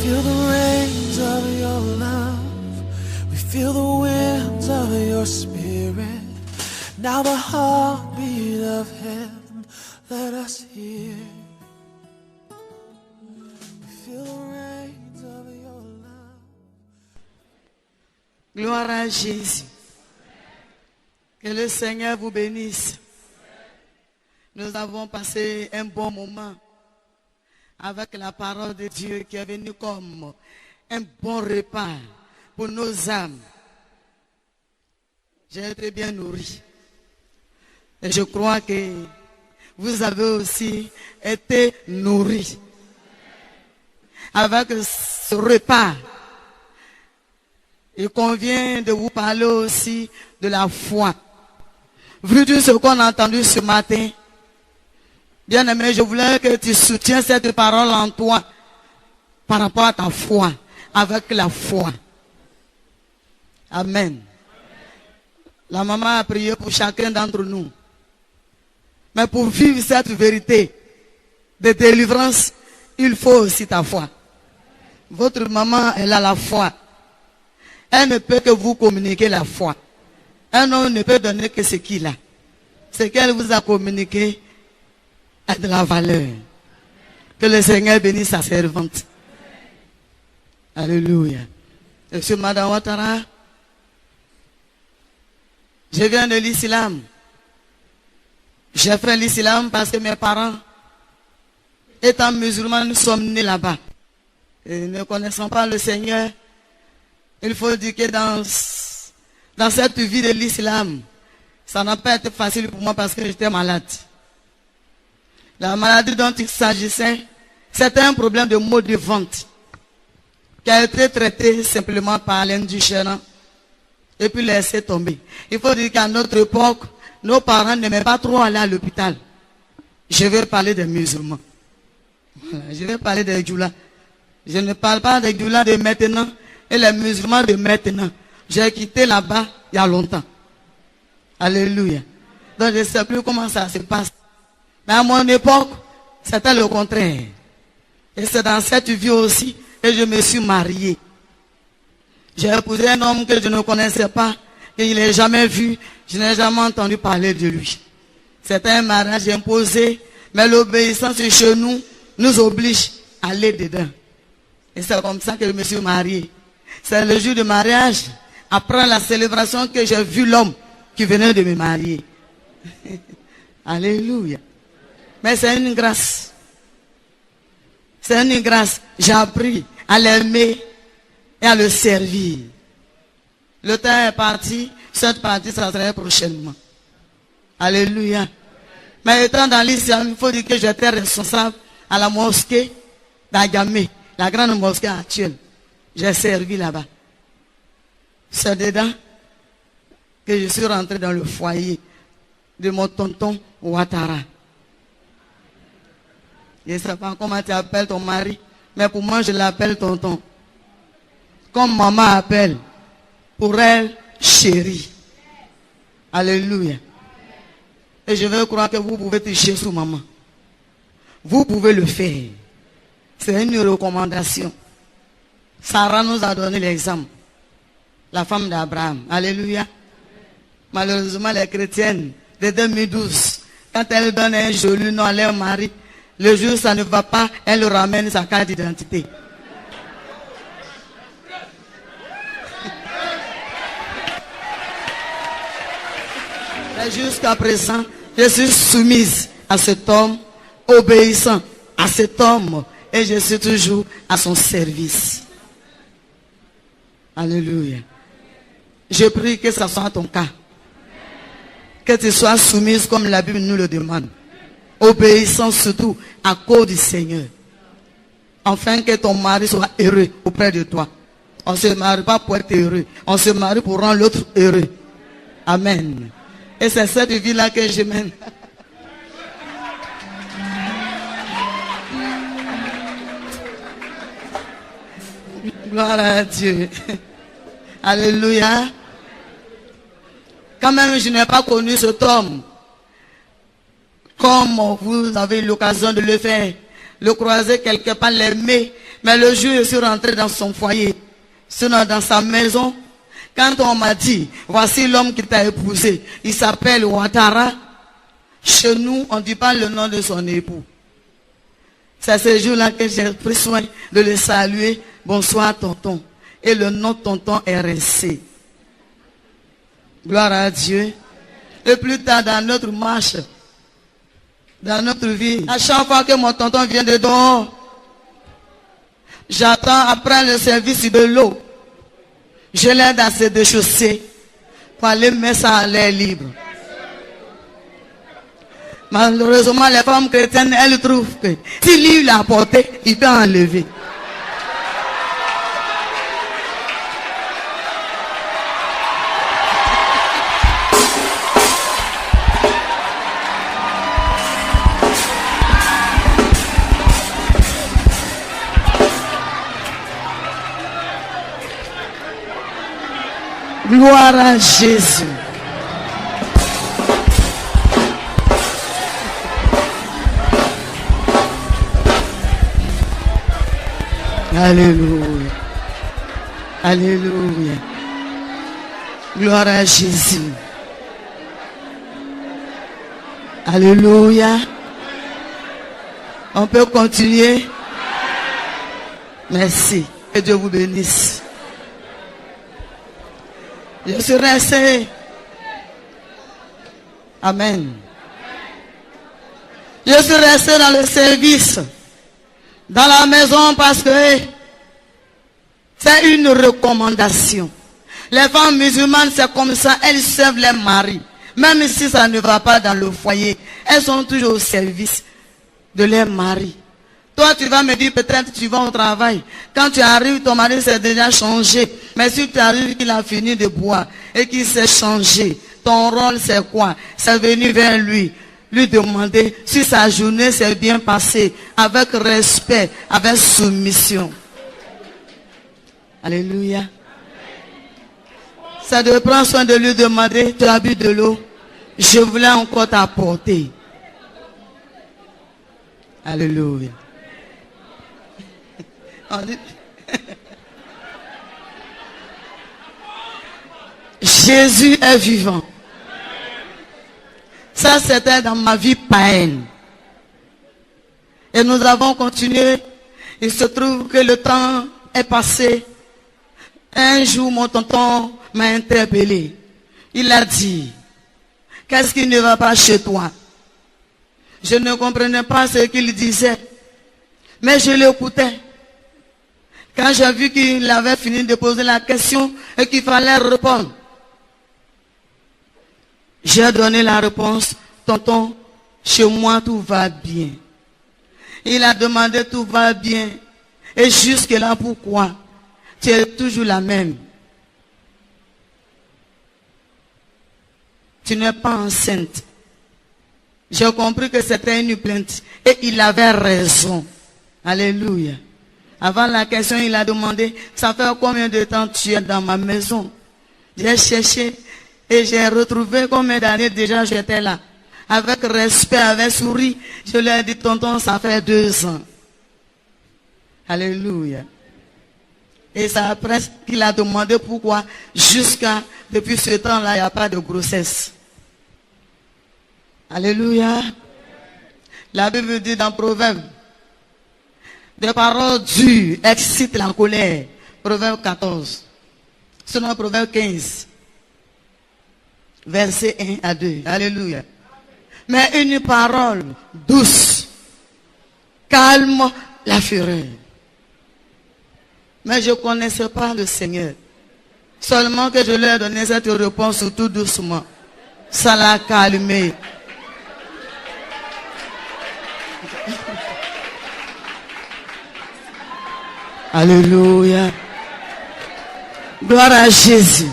feel the rains of your love. We feel the winds of your spirit. Now the heartbeat of heaven, let us hear. We feel the rains of your love. Gloire à Jésus. Que le Seigneur vous bénisse. Nous avons passé un bon moment avec la parole de Dieu qui est venue comme un bon repas pour nos âmes. J'ai été bien nourri. Et je crois que vous avez aussi été nourris. Avec ce repas, il convient de vous parler aussi de la foi. Vu tout ce qu'on a entendu ce matin, bien-aimé, je voulais que tu soutiens cette parole en toi par rapport à ta foi, avec la foi. Amen. La maman a prié pour chacun d'entre nous. Mais pour vivre cette vérité de délivrance, il faut aussi ta foi. Votre maman, elle a la foi. Elle ne peut que vous communiquer la foi. Un homme ne peut donner que ce qu'il a. Ce qu'elle vous a communiqué a de la valeur. Que le Seigneur bénisse sa servante. Alléluia. Je suis Madame Ouattara. Je viens de l'islam. J'ai fait l'islam parce que mes parents, étant musulmans, nous sommes nés là-bas. Et ne connaissant pas le Seigneur, il faut dire que dans cette vie de l'islam, ça n'a pas été facile pour moi parce que j'étais malade. La maladie dont il s'agissait, c'était un problème de maux de ventre qui a été traité simplement par l'indigène et puis laissé tomber. Il faut dire qu'à notre époque, nos parents n'aimaient pas trop aller à l'hôpital. Je vais parler des musulmans. Voilà, je vais parler des djoulas. Je ne parle pas des djoulas de maintenant et les musulmans de maintenant. J'ai quitté là-bas il y a longtemps. Alléluia. Donc je ne sais plus comment ça se passe. Mais à mon époque, c'était le contraire. Et c'est dans cette vie aussi que je me suis marié. J'ai épousé un homme que je ne connaissais pas, que je n'ai jamais vu, je n'ai jamais entendu parler de lui. C'était un mariage imposé, mais l'obéissance chez nous nous oblige à aller dedans. Et c'est comme ça que je me suis marié. C'est le jour du mariage, après la célébration, que j'ai vu l'homme qui venait de me marier. Alléluia. Mais c'est une grâce. C'est une grâce. J'ai appris à l'aimer et à le servir. Le temps est parti. Cette partie, ça serait prochainement. Alléluia. Mais étant dans l'islam, il faut dire que j'étais responsable à la mosquée d'Agamé, la grande mosquée actuelle. J'ai servi là-bas. C'est dedans que je suis rentré dans le foyer de mon tonton Ouattara. Je ne sais pas comment tu appelles ton mari, mais pour moi, je l'appelle tonton. Comme maman appelle, pour elle, chérie. Alléluia. Et je veux croire que vous pouvez toucher sous maman. Vous pouvez le faire. C'est une recommandation. Sarah nous a donné l'exemple. La femme d'Abraham. Alléluia. Malheureusement, les chrétiennes de 2012, quand elles donnent un joli nom à leur mari, le jour où ça ne va pas, elles ramènent sa carte d'identité. Et jusqu'à présent, je suis soumise à cet homme, obéissant à cet homme, et je suis toujours à son service. Alléluia. Je prie que ce soit ton cas. Que tu sois soumise comme la Bible nous le demande. Obéissant surtout à cause du Seigneur. Afin que ton mari soit heureux auprès de toi. On ne se marie pas pour être heureux. On se marie pour rendre l'autre heureux. Amen. Et c'est cette vie-là que je mène. Gloire à Dieu. Alléluia. Quand même, je n'ai pas connu cet homme comme vous avez eu l'occasion de le faire le croiser quelque part, l'aimer. Mais le jour où je suis rentré dans son foyer, sinon dans sa maison, quand on m'a dit, voici l'homme qui t'a épousé, il s'appelle Ouattara. Chez nous, on ne dit pas le nom de son époux. C'est ce jour-là que j'ai pris soin de le saluer. Bonsoir, tonton. Et le nom de tonton est resté. Gloire à Dieu. Et plus tard dans notre marche, dans notre vie, à chaque fois que mon tonton vient de dehors, j'attends après le service de l'eau. Je l'aide à se déchausser pour aller mettre ça à l'air libre. Malheureusement, les femmes chrétiennes, elles trouvent que si lui l'a porté, il peut enlever. Gloire à Jésus. Alléluia. Alléluia. Gloire à Jésus. Alléluia. On peut continuer. Merci. Que Dieu vous bénisse. Je suis resté. Amen. Je suis resté dans le service, dans la maison, parce que c'est une recommandation. Les femmes musulmanes, c'est comme ça, elles servent les maris. Même si ça ne va pas dans le foyer, elles sont toujours au service de leurs maris. Toi, tu vas me dire, peut-être tu vas au travail. Quand tu arrives, ton mari s'est déjà changé. Mais si tu arrives qu'il a fini de boire et qu'il s'est changé, ton rôle c'est quoi? C'est venir vers lui demander si sa journée s'est bien passée, avec respect, avec soumission. Alléluia. Ça de prendre soin de lui demander, tu as bu de l'eau? Je voulais encore t'apporter. Alléluia. Jésus est vivant. Ça, c'était dans ma vie païenne. Et nous avons continué. Il se trouve que le temps est passé. Un jour, mon tonton m'a interpellé. Il a dit, qu'est-ce qui ne va pas chez toi? Je ne comprenais pas ce qu'il disait. Mais je l'écoutais. Quand j'ai vu qu'il avait fini de poser la question et qu'il fallait répondre, j'ai donné la réponse, tonton, chez moi tout va bien. Il a demandé tout va bien. Et jusque là, pourquoi? Tu es toujours la même. Tu n'es pas enceinte. J'ai compris que c'était une plainte. Et il avait raison. Alléluia. Avant la question, il a demandé, ça fait combien de temps tu es dans ma maison? J'ai cherché et j'ai retrouvé combien d'années déjà j'étais là. Avec respect, avec sourire, je lui ai dit, tonton, ça fait 2 ans. Alléluia. Et c'est après qu'il a demandé pourquoi, depuis ce temps-là, il n'y a pas de grossesse. Alléluia. La Bible dit dans Proverbe, des paroles dures excitent la colère. Proverbe 14. Sinon, Proverbe 15. Verset 1 à 2. Alléluia. Mais une parole douce calme la fureur. Mais je ne connaissais pas le Seigneur. Seulement que je lui ai donné cette réponse tout doucement. Ça l'a calmé. Alléluia. Gloire à Jésus.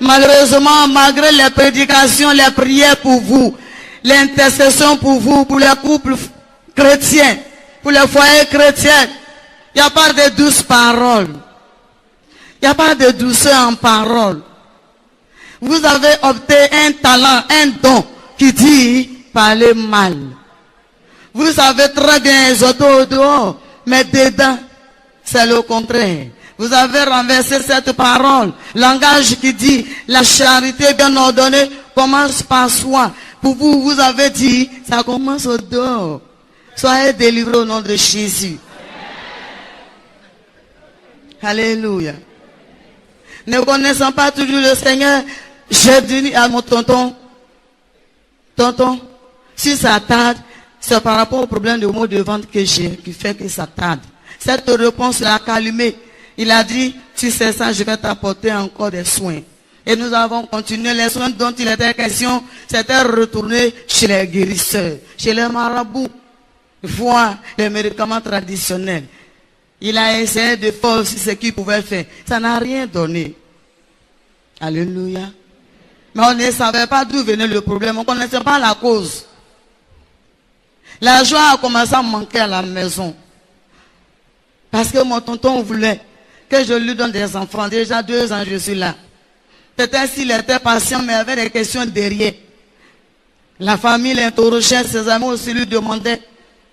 Malheureusement, malgré les prédications, les prières pour vous, l'intercession pour vous, pour les couples chrétiens, pour les foyers chrétiens, il n'y a pas de douces paroles. Il n'y a pas de douceur en parole. Vous avez opté un talent, un don qui dit parler mal. Vous savez très bien exhorter au dehors, mais dedans, c'est le contraire. Vous avez renversé cette parole, langage qui dit la charité bien ordonnée commence par soi. Pour vous, vous avez dit, ça commence au dehors. Soyez délivrés au nom de Jésus. Alléluia. Ne connaissant pas toujours le Seigneur, j'ai dit à mon tonton, si ça tarde, c'est par rapport au problème de maux de ventre que j'ai, qui fait que ça tarde. Cette réponse l'a calmé. Il a dit, tu sais ça, je vais t'apporter encore des soins. Et nous avons continué les soins dont il était question. C'était retourner chez les guérisseurs, chez les marabouts, voir les médicaments traditionnels. Il a essayé de faire aussi ce qu'il pouvait faire. Ça n'a rien donné. Alléluia. Mais on ne savait pas d'où venait le problème. On ne connaissait pas la cause. La joie a commencé à manquer à la maison. Parce que mon tonton voulait que je lui donne des enfants. Déjà 2 ans, je suis là. Peut-être s'il était patient, mais il y avait des questions derrière. La famille l'interrogeait, ses amis aussi lui demandaient,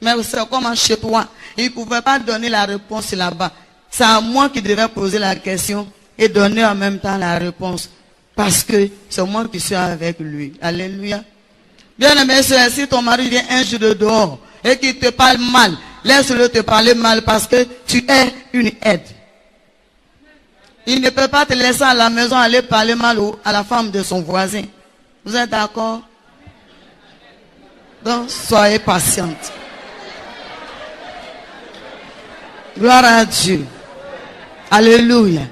mais c'est comment chez toi? Il ne pouvait pas donner la réponse là-bas. C'est à moi qui devais poser la question et donner en même temps la réponse. Parce que c'est moi qui suis avec lui. Alléluia. Bien aimé, si ton mari vient un jour de dehors et qu'il te parle mal, laisse-le te parler mal parce que tu es une aide. Il ne peut pas te laisser à la maison aller parler mal à la femme de son voisin. Vous êtes d'accord? Donc, soyez patiente. Gloire à Dieu. Alléluia.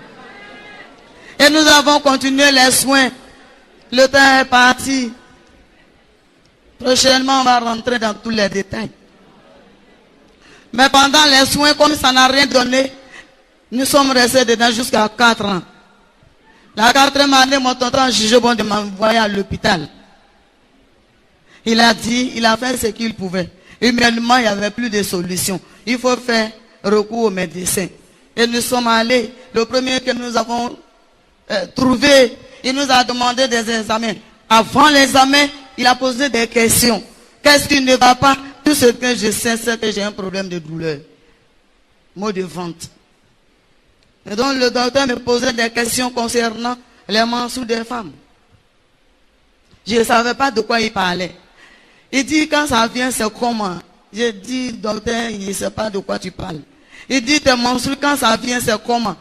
Et nous avons continué les soins. Le temps est parti. Prochainement, on va rentrer dans tous les détails. Mais pendant les soins, comme ça n'a rien donné, nous sommes restés dedans jusqu'à 4 ans. La 4e année, mon tonton a jugé bon de m'envoyer à l'hôpital. Il a dit, il a fait ce qu'il pouvait. Humainement, il n'y avait plus de solution. Il faut faire recours aux médecins. Et nous sommes allés. Le premier que nous avons trouvé, il nous a demandé des examens. Avant l'examen, il a posé des questions. Qu'est-ce qui ne va pas? Tout ce que je sais, c'est que j'ai un problème de douleur. Maux de ventre. Et donc le docteur me posait des questions concernant les mensonges des femmes. Je ne savais pas de quoi il parlait. Il dit, quand ça vient, c'est comment? J'ai dit, docteur, il ne sait pas de quoi tu parles. Il dit, tes mensonges, quand ça vient, c'est comment?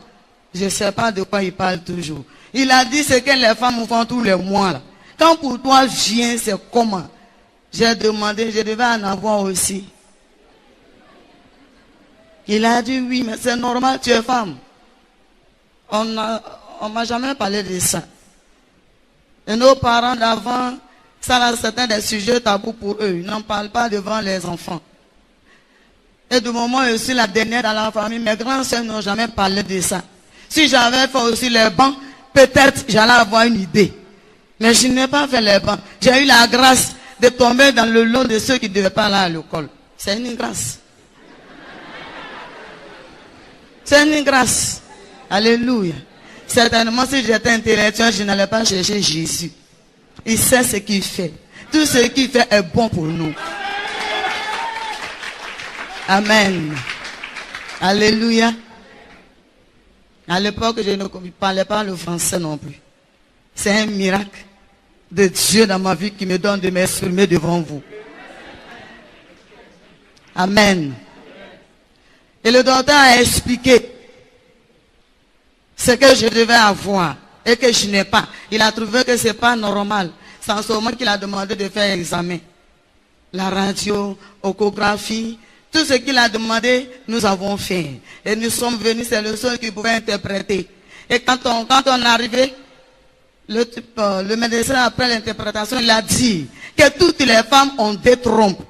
Je ne sais pas de quoi il parle toujours. Il a dit, ce que les femmes font tous les mois. Là. Quand pour toi vient, c'est comment? J'ai demandé, je devais en avoir aussi. Il a dit, oui, mais c'est normal, tu es femme. On m'a jamais parlé de ça. Et nos parents d'avant, ça c'était des sujets tabous pour eux. Ils n'en parlent pas devant les enfants. Et du moment où je suis la dernière dans la famille, mes grands soeurs n'ont jamais parlé de ça. Si j'avais fait aussi les bancs, peut-être j'allais avoir une idée. Mais je n'ai pas fait les bancs. J'ai eu la grâce de tomber dans le lot de ceux qui ne devaient pas aller à l'école. C'est une grâce. C'est une grâce. Alléluia. Certainement, si j'étais intellectuel, je n'allais pas chercher Jésus. Il sait ce qu'il fait. Tout ce qu'il fait est bon pour nous. Amen. Alléluia. À l'époque, je ne parlais pas le français non plus. C'est un miracle de Dieu dans ma vie qui me donne de m'exprimer devant vous. Amen. Et le docteur a expliqué ce que je devais avoir et que je n'ai pas. Il a trouvé que ce n'est pas normal. C'est en ce moment qu'il a demandé de faire l'examen. La radio, échographie, tout ce qu'il a demandé, nous avons fait. Et nous sommes venus, c'est le seul qui pouvait interpréter. Et quand on arrivait, le médecin, après l'interprétation, il a dit que toutes les femmes ont des trompes.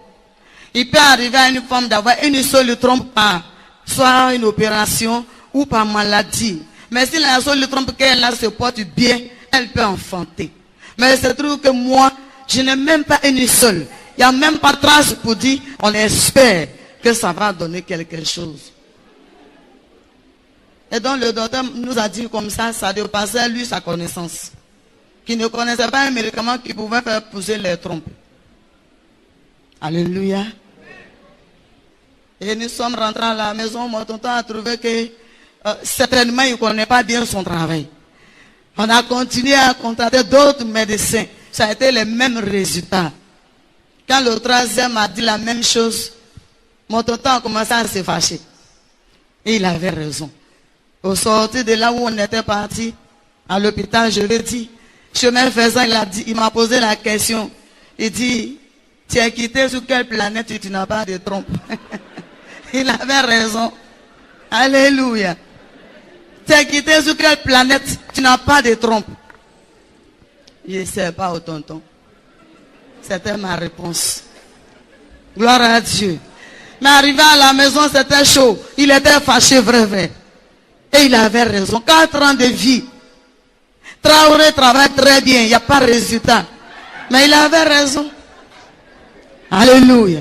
Il peut arriver à une femme d'avoir une seule trompe par soit une opération ou par maladie. Mais si la seule trompe qu'elle a se porte bien, elle peut enfanter. Mais il se trouve que moi, je n'ai même pas une seule. Il n'y a même pas de trace pour dire, on espère que ça va donner quelque chose. Et donc le docteur nous a dit comme ça dépassait lui sa connaissance. Qui ne connaissait pas un médicament qui pouvait faire pousser les trompes. Alléluia. Et nous sommes rentrés à la maison. Mon tonton a trouvé que certainement il ne connaît pas bien son travail. On a continué à contacter d'autres médecins. Ça a été les mêmes résultats. Quand le troisième a dit la même chose, mon tonton a commencé à se fâcher. Et il avait raison. Au sortir de là où on était parti, à l'hôpital, je lui ai dit, chemin faisant, il m'a posé la question. Il dit, tu es quitté sur quelle planète tu n'as pas de trompe? Il avait raison. Alléluia. Tu es quitté sur quelle planète tu n'as pas de trompe? Je ne sais pas, au tonton. C'était ma réponse. Gloire à Dieu. Mais arrivé à la maison, c'était chaud. Il était fâché, vrai. Et il avait raison. 4 ans de vie. Traoré travaille très bien. Il n'y a pas de résultat. Mais il avait raison. Alléluia.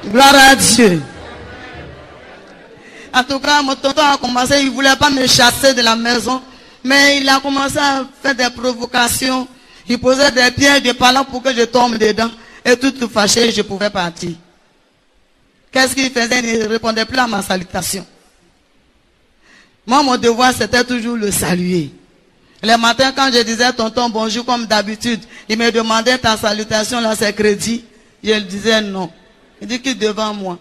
Gloire à Dieu. En tout cas, mon tonton a commencé, il ne voulait pas me chasser de la maison, mais il a commencé à faire des provocations. Il posait des pierres, des palans pour que je tombe dedans. Et tout fâché, je pouvais partir. Qu'est-ce qu'il faisait? Il ne répondait plus à ma salutation. Moi, mon devoir, c'était toujours le saluer. Le matin, quand je disais tonton bonjour comme d'habitude, il me demandait ta salutation, là, c'est crédit. Je lui disais non. Il dit qu'il est devant moi.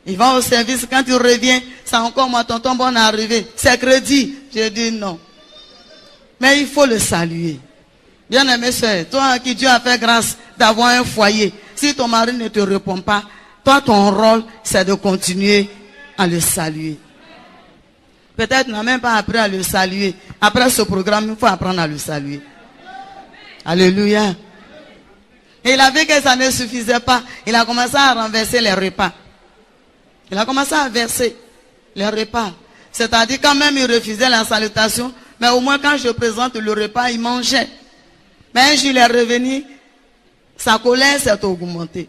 Il va au service, quand il revient, c'est encore moi, tonton bon arrivé. C'est crédit. Je dis non. Mais il faut le saluer. Bien-aimé soeur, toi à qui Dieu a fait grâce d'avoir un foyer, si ton mari ne te répond pas, toi ton rôle, c'est de continuer à le saluer. Peut-être n'a même pas appris à le saluer. Après ce programme, il faut apprendre à le saluer. Alléluia. Et il a vu que ça ne suffisait pas. Il a commencé à renverser les repas. Il a commencé à verser les repas. C'est-à-dire quand même il refusait la salutation, mais au moins quand je présente le repas, il mangeait. Mais un jour il est revenu, sa colère s'est augmentée.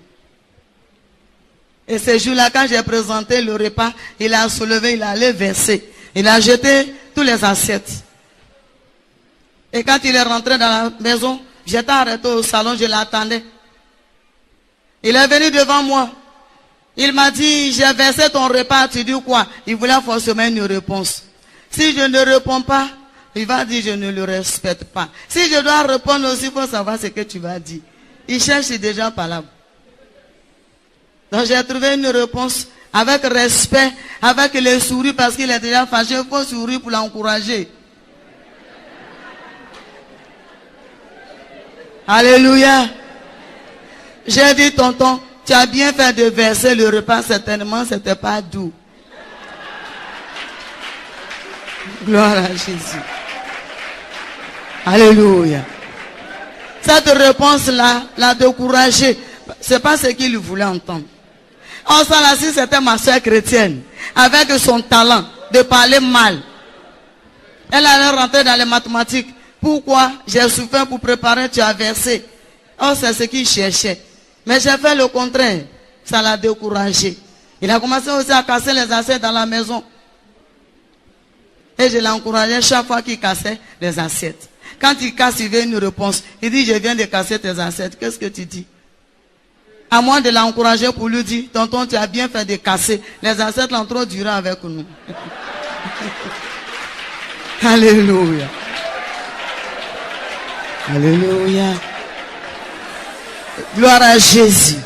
Et ce jour-là, quand j'ai présenté le repas, il a soulevé, il allait verser. Il a jeté tous les assiettes. Et quand il est rentré dans la maison, j'étais arrêté au salon, je l'attendais. Il est venu devant moi. Il m'a dit, j'ai versé ton repas, tu dis quoi? Il voulait forcément une réponse. Si je ne réponds pas, il va dire, je ne le respecte pas. Si je dois répondre aussi, il faut savoir ce que tu vas dire. Il cherche déjà par là. Donc j'ai trouvé une réponse avec respect, avec le sourire, parce qu'il est déjà fâché, il faut sourire pour l'encourager. Alléluia. J'ai dit, tonton, tu as bien fait de verser le repas, certainement, c'était pas doux. Gloire à Jésus. Alléluia. Cette réponse-là l'a découragé. C'est pas ce qu'il voulait entendre. En ça, là, si c'était ma soeur chrétienne, avec son talent de parler mal, elle allait rentrer dans les mathématiques. Pourquoi j'ai souffert pour préparer, tu as versé. Oh, c'est ce qu'il cherchait. Mais j'ai fait le contraire. Ça l'a découragé. Il a commencé aussi à casser les assiettes dans la maison. Et je l'ai encouragé chaque fois qu'il cassait les assiettes. Quand il casse, il veut une réponse. Il dit, je viens de casser tes assiettes. Qu'est-ce que tu dis? À moins de l'encourager pour lui dire, tonton, tu as bien fait de casser. Les assiettes l'ont trop duré avec nous. Alléluia. Alléluia. Gloire à Jésus.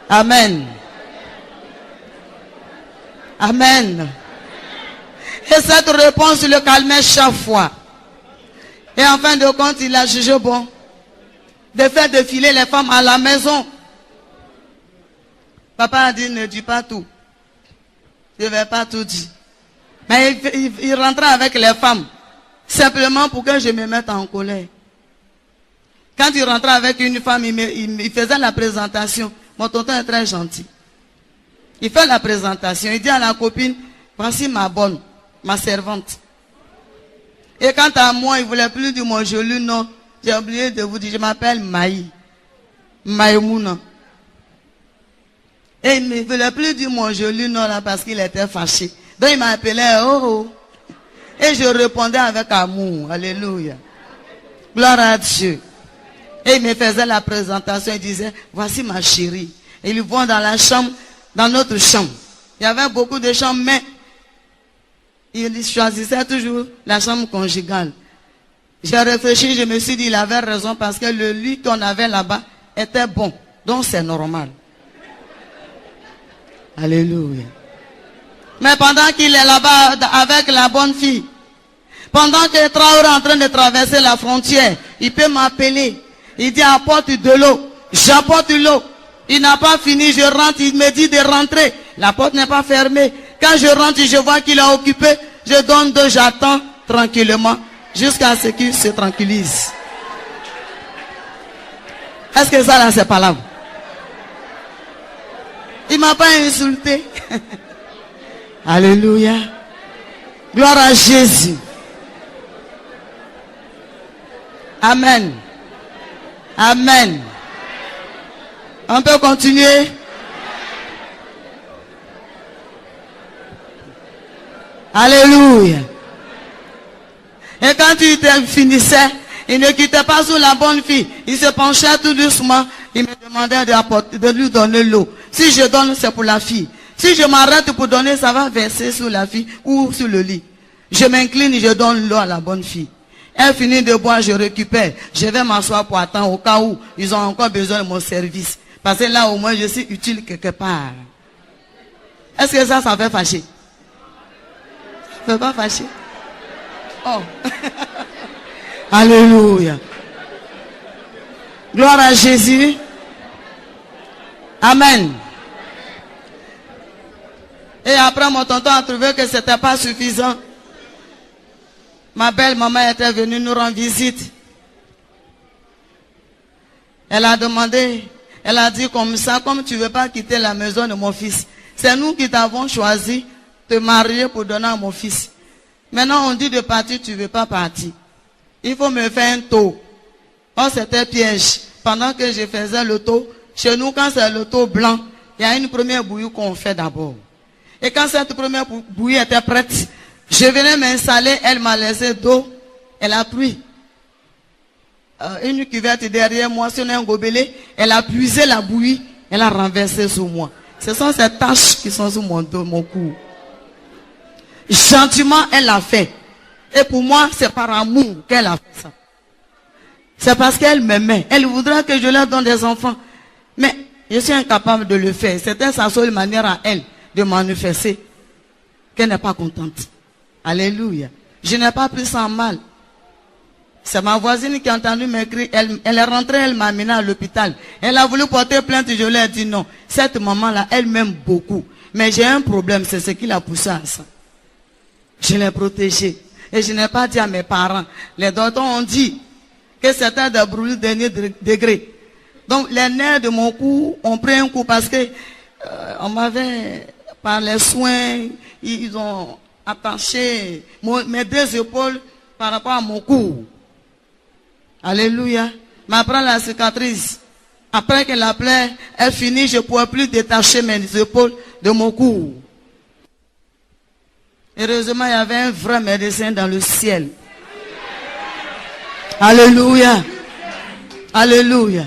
Amen. Amen. Et cette réponse le calmait chaque fois. Et en fin de compte, il a jugé bon de faire défiler les femmes à la maison. Papa a dit, ne dis pas tout. Je ne vais pas tout dire. Mais il rentrait avec les femmes. Simplement pour que je me mette en colère. Quand il rentrait avec une femme, il faisait la présentation. Mon tonton est très gentil. Il fait la présentation. Il dit à la copine, voici ma bonne, ma servante. Et quant à moi, il ne voulait plus dire mon joli nom. J'ai oublié de vous dire, je m'appelle Maï. Maïmouna. Et il ne voulait plus dire mon joli nom là parce qu'il était fâché. Donc il m'appelait, oh, oh. Et je répondais avec amour. Alléluia. Gloire à Dieu. Et il me faisait la présentation. Il disait, voici ma chérie. Et ils vont dans la chambre, dans notre chambre. Il y avait beaucoup de chambres, mais il choisissait toujours la chambre conjugale. J'ai réfléchi, je me suis dit, il avait raison parce que le lit qu'on avait là-bas était bon. Donc c'est normal. Alléluia. Mais pendant qu'il est là-bas avec la bonne fille, pendant que Traoré est en train de traverser la frontière, il peut m'appeler. Il dit, apporte de l'eau. J'apporte l'eau. Il n'a pas fini, je rentre, il me dit de rentrer. La porte n'est pas fermée. Quand je rentre, je vois qu'il est occupé. Je donne deux, j'attends tranquillement jusqu'à ce qu'il se tranquillise. Est-ce que ça là, c'est pas là? Il m'a pas insulté. Alléluia. Gloire à Jésus. Amen. Amen. On peut continuer? Alléluia. Et quand il finissait, il ne quittait pas sous la bonne fille. Il se penchait tout doucement. Il me demandait de lui donner l'eau. Si je donne, c'est pour la fille. Si je m'arrête pour donner, ça va verser sur la fille ou sur le lit. Je m'incline, je donne l'eau à la bonne fille. Elle finit de boire, je récupère. Je vais m'asseoir pour attendre au cas où ils ont encore besoin de mon service. Parce que là, au moins, je suis utile quelque part. Est-ce que ça fait fâcher? Ça ne fait pas fâcher? Oh. Alléluia. Gloire à Jésus. Amen. Et après, mon tonton a trouvé que ce n'était pas suffisant. Ma belle maman était venue nous rendre visite. Elle a demandé, elle a dit comme ça, comme tu ne veux pas quitter la maison de mon fils, c'est nous qui t'avons choisi de te marier pour donner à mon fils. Maintenant on dit de partir, tu ne veux pas partir. Il faut me faire un tour. Oh, c'était piège. Pendant que je faisais le tour, chez nous quand c'est le tour blanc, il y a une première bouillie qu'on fait d'abord. Et quand cette première bouillie était prête, je venais m'installer, elle m'a laissé d'eau, elle a pris une cuvette derrière moi, sur un gobelet, elle a puisé la bouillie, elle a renversé sur moi. Ce sont ces taches qui sont sur mon dos, mon cou. Gentiment, elle l'a fait. Et pour moi, c'est par amour qu'elle a fait ça. C'est parce qu'elle m'aimait. Elle voudrait que je leur donne des enfants. Mais je suis incapable de le faire. C'était sa seule manière à elle de manifester qu'elle n'est pas contente. Alléluia. Je n'ai pas pris ça en mal. C'est ma voisine qui a entendu m'écrire. Elle est rentrée, elle m'a amené à l'hôpital. Elle a voulu porter plainte, je lui ai dit non. Cette maman-là, elle m'aime beaucoup. Mais j'ai un problème, c'est ce qui l'a poussée à ça. Je l'ai protégée. Et je n'ai pas dit à mes parents. Les docteurs ont dit que c'était des brûlures de dernier degré. Donc les nerfs de mon cou ont pris un coup parce que on m'avait, par les soins, ils ont attaché mes deux épaules par rapport à mon cou. Alléluia. Mais après la cicatrice, après que la plaie est finie, je ne pouvais plus détacher mes épaules de mon cou. Heureusement, il y avait un vrai médecin dans le ciel. Alléluia. Alléluia.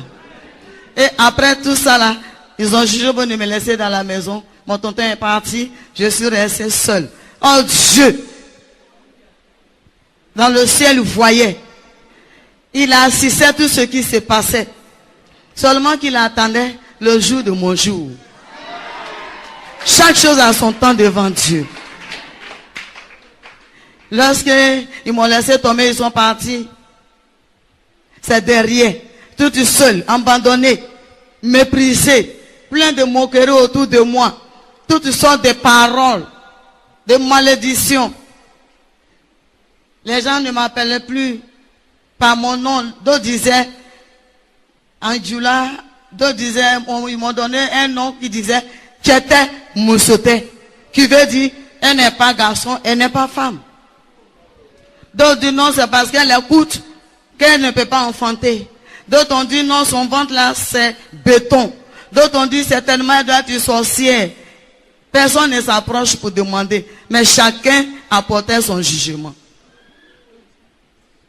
Et après tout ça là, ils ont jugé bon de me laisser dans la maison. Mon tonton est parti, je suis resté seul. Oh Dieu, dans le ciel, vous voyez, il assistait à tout ce qui se passait. Seulement qu'il attendait le jour de mon jour. Chaque chose a son temps devant Dieu. Lorsqu'ils m'ont laissé tomber, ils sont partis. C'est derrière, tout seul, abandonné, méprisé, plein de moqueries autour de moi. Toutes sortes de paroles, de malédictions. Les gens ne m'appelaient plus par mon nom. D'autres disaient Anjula, d'autres disaient, ils m'ont donné un nom qui disait Tchete Moussote, qui veut dire elle n'est pas garçon, elle n'est pas femme. D'autres disent non, c'est parce qu'elle écoute qu'elle ne peut pas enfanter. D'autres ont dit non, son ventre là c'est béton. D'autres ont dit certainement elle doit être une sorcière. Personne ne s'approche pour demander. Mais chacun apportait son jugement.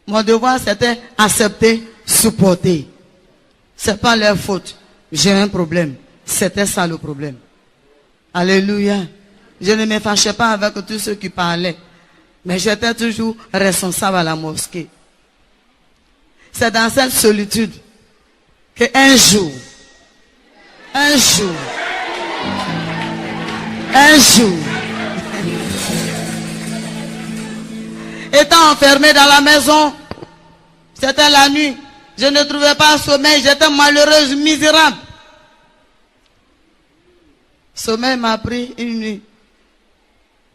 Mon devoir, c'était accepter, supporter. C'est pas leur faute. J'ai un problème. C'était ça le problème. Alléluia. Je ne me fâchais pas avec tous ceux qui parlaient. Mais j'étais toujours responsable à la mosquée. C'est dans cette solitude qu'un jour, étant enfermé dans la maison, c'était la nuit, je ne trouvais pas sommeil, j'étais malheureuse, misérable. Sommeil m'a pris une nuit.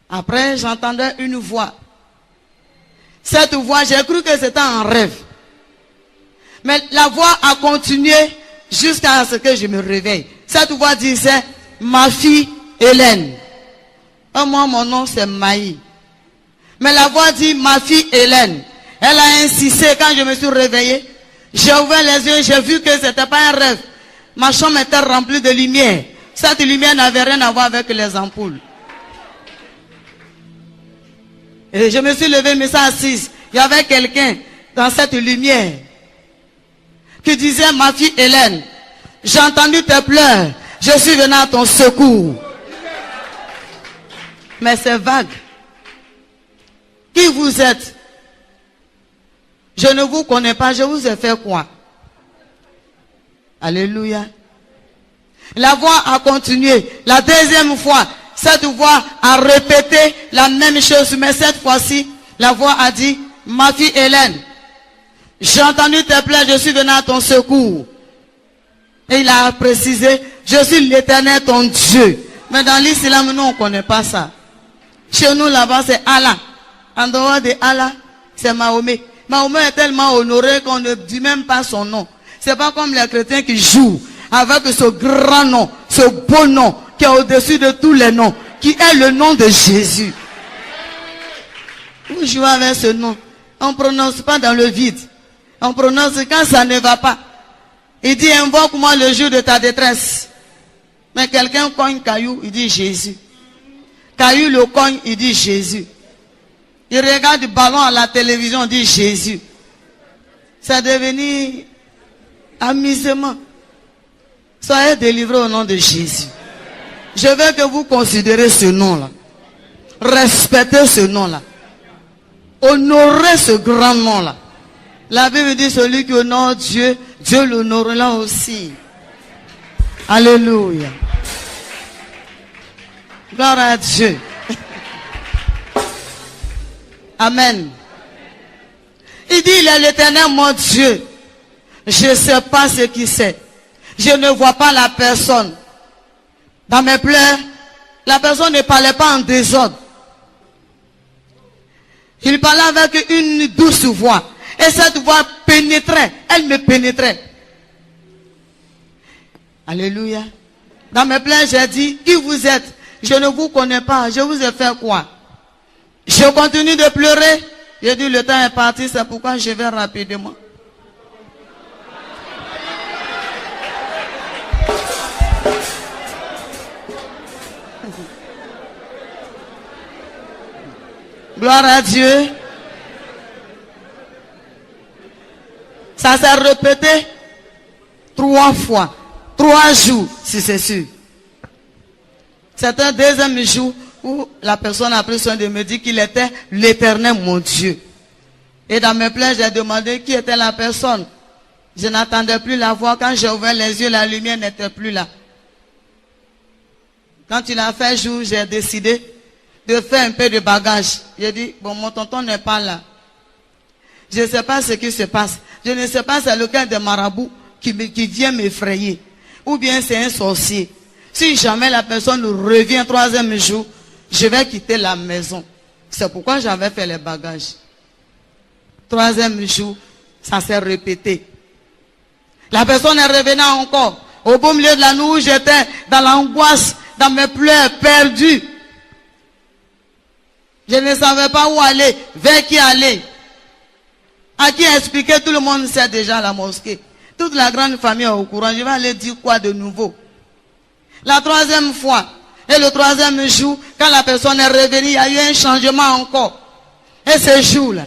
Après, j'entendais une voix. Cette voix, j'ai cru que c'était un rêve. Mais la voix a continué jusqu'à ce que je me réveille. Cette voix disait, ma fille Hélène. Moi, mon nom c'est Maï. Mais la voix dit, ma fille Hélène. Elle a insisté quand je me suis réveillé. J'ai ouvert les yeux, j'ai vu que ce n'était pas un rêve. Ma chambre était remplie de lumière. Cette lumière n'avait rien à voir avec les ampoules. Et je me suis levé, je me suis assise. Il y avait quelqu'un dans cette lumière qui disait, ma fille Hélène, j'ai entendu tes pleurs, je suis venu à ton secours. Mais c'est vague. Qui vous êtes? Je ne vous connais pas, je vous ai fait quoi? Alléluia. La voix a continué. La deuxième fois, cette voix a répété la même chose, mais cette fois-ci, la voix a dit, ma fille Hélène, j'ai entendu tes pleurs, je suis venu à ton secours. Et il a précisé, je suis l'Éternel ton Dieu. Mais dans l'islam, nous, on ne connaît pas ça. Chez nous, là-bas, c'est Allah. En dehors de Allah, c'est Mahomet. Mahomet est tellement honoré qu'on ne dit même pas son nom. C'est pas comme les chrétiens qui jouent avec ce grand nom, ce beau nom qui est au-dessus de tous les noms, qui est le nom de Jésus. Vous jouez avec ce nom. On ne prononce pas dans le vide. On prononce quand ça ne va pas. Il dit, invoque-moi le jour de ta détresse. Mais quelqu'un cogne caillou, il dit Jésus. Caillou le cogne, il dit Jésus. Il regarde du ballon à la télévision, il dit Jésus. C'est devenu amusement. Soyez délivrés au nom de Jésus. Je veux que vous considérez ce nom-là. Respectez ce nom-là. Honorez ce grand nom-là. La Bible dit, celui qui honore Dieu, Dieu l'honorera aussi. Alléluia. Gloire à Dieu. Amen. Il dit, il est l'Éternel mon Dieu. Je ne sais pas ce qu'il sait. Je ne vois pas la personne. Dans mes pleurs, la personne ne parlait pas en désordre. Il parlait avec une douce voix. Et cette voix pénétrait. Elle me pénétrait. Alléluia. Dans mes pleurs, j'ai dit, qui vous êtes? Je ne vous connais pas. Je vous ai fait quoi? Je continue de pleurer. J'ai dit, le temps est parti, c'est pourquoi je vais rapidement. Gloire à Dieu. Ça s'est répété 3 fois. 3 jours, si c'est sûr. C'est un deuxième jour où la personne a pris soin de me dire qu'il était l'Éternel mon Dieu. Et dans mes pleurs, j'ai demandé qui était la personne. Je n'entendais plus la voix. Quand j'ai ouvert les yeux, la lumière n'était plus là. Quand il a fait jour, j'ai décidé de faire un peu de bagage. J'ai dit, bon, mon tonton n'est pas là. Je ne sais pas ce qui se passe. Je ne sais pas si c'est le cas de marabout qui vient m'effrayer. Ou bien c'est un sorcier. Si jamais la personne revient 3e jour, je vais quitter la maison. C'est pourquoi j'avais fait les bagages. 3e jour, ça s'est répété. La personne est revenue encore. Au beau milieu de la nuit où j'étais dans l'angoisse, dans mes pleurs, perdus. Je ne savais pas où aller, vers qui aller. À qui expliquer, tout le monde sait déjà la mosquée. Toute la grande famille est au courant. Je vais aller dire quoi de nouveau? La 3e fois, Et le troisième jour, quand la personne est revenue, il y a eu un changement encore. Et ce jour-là,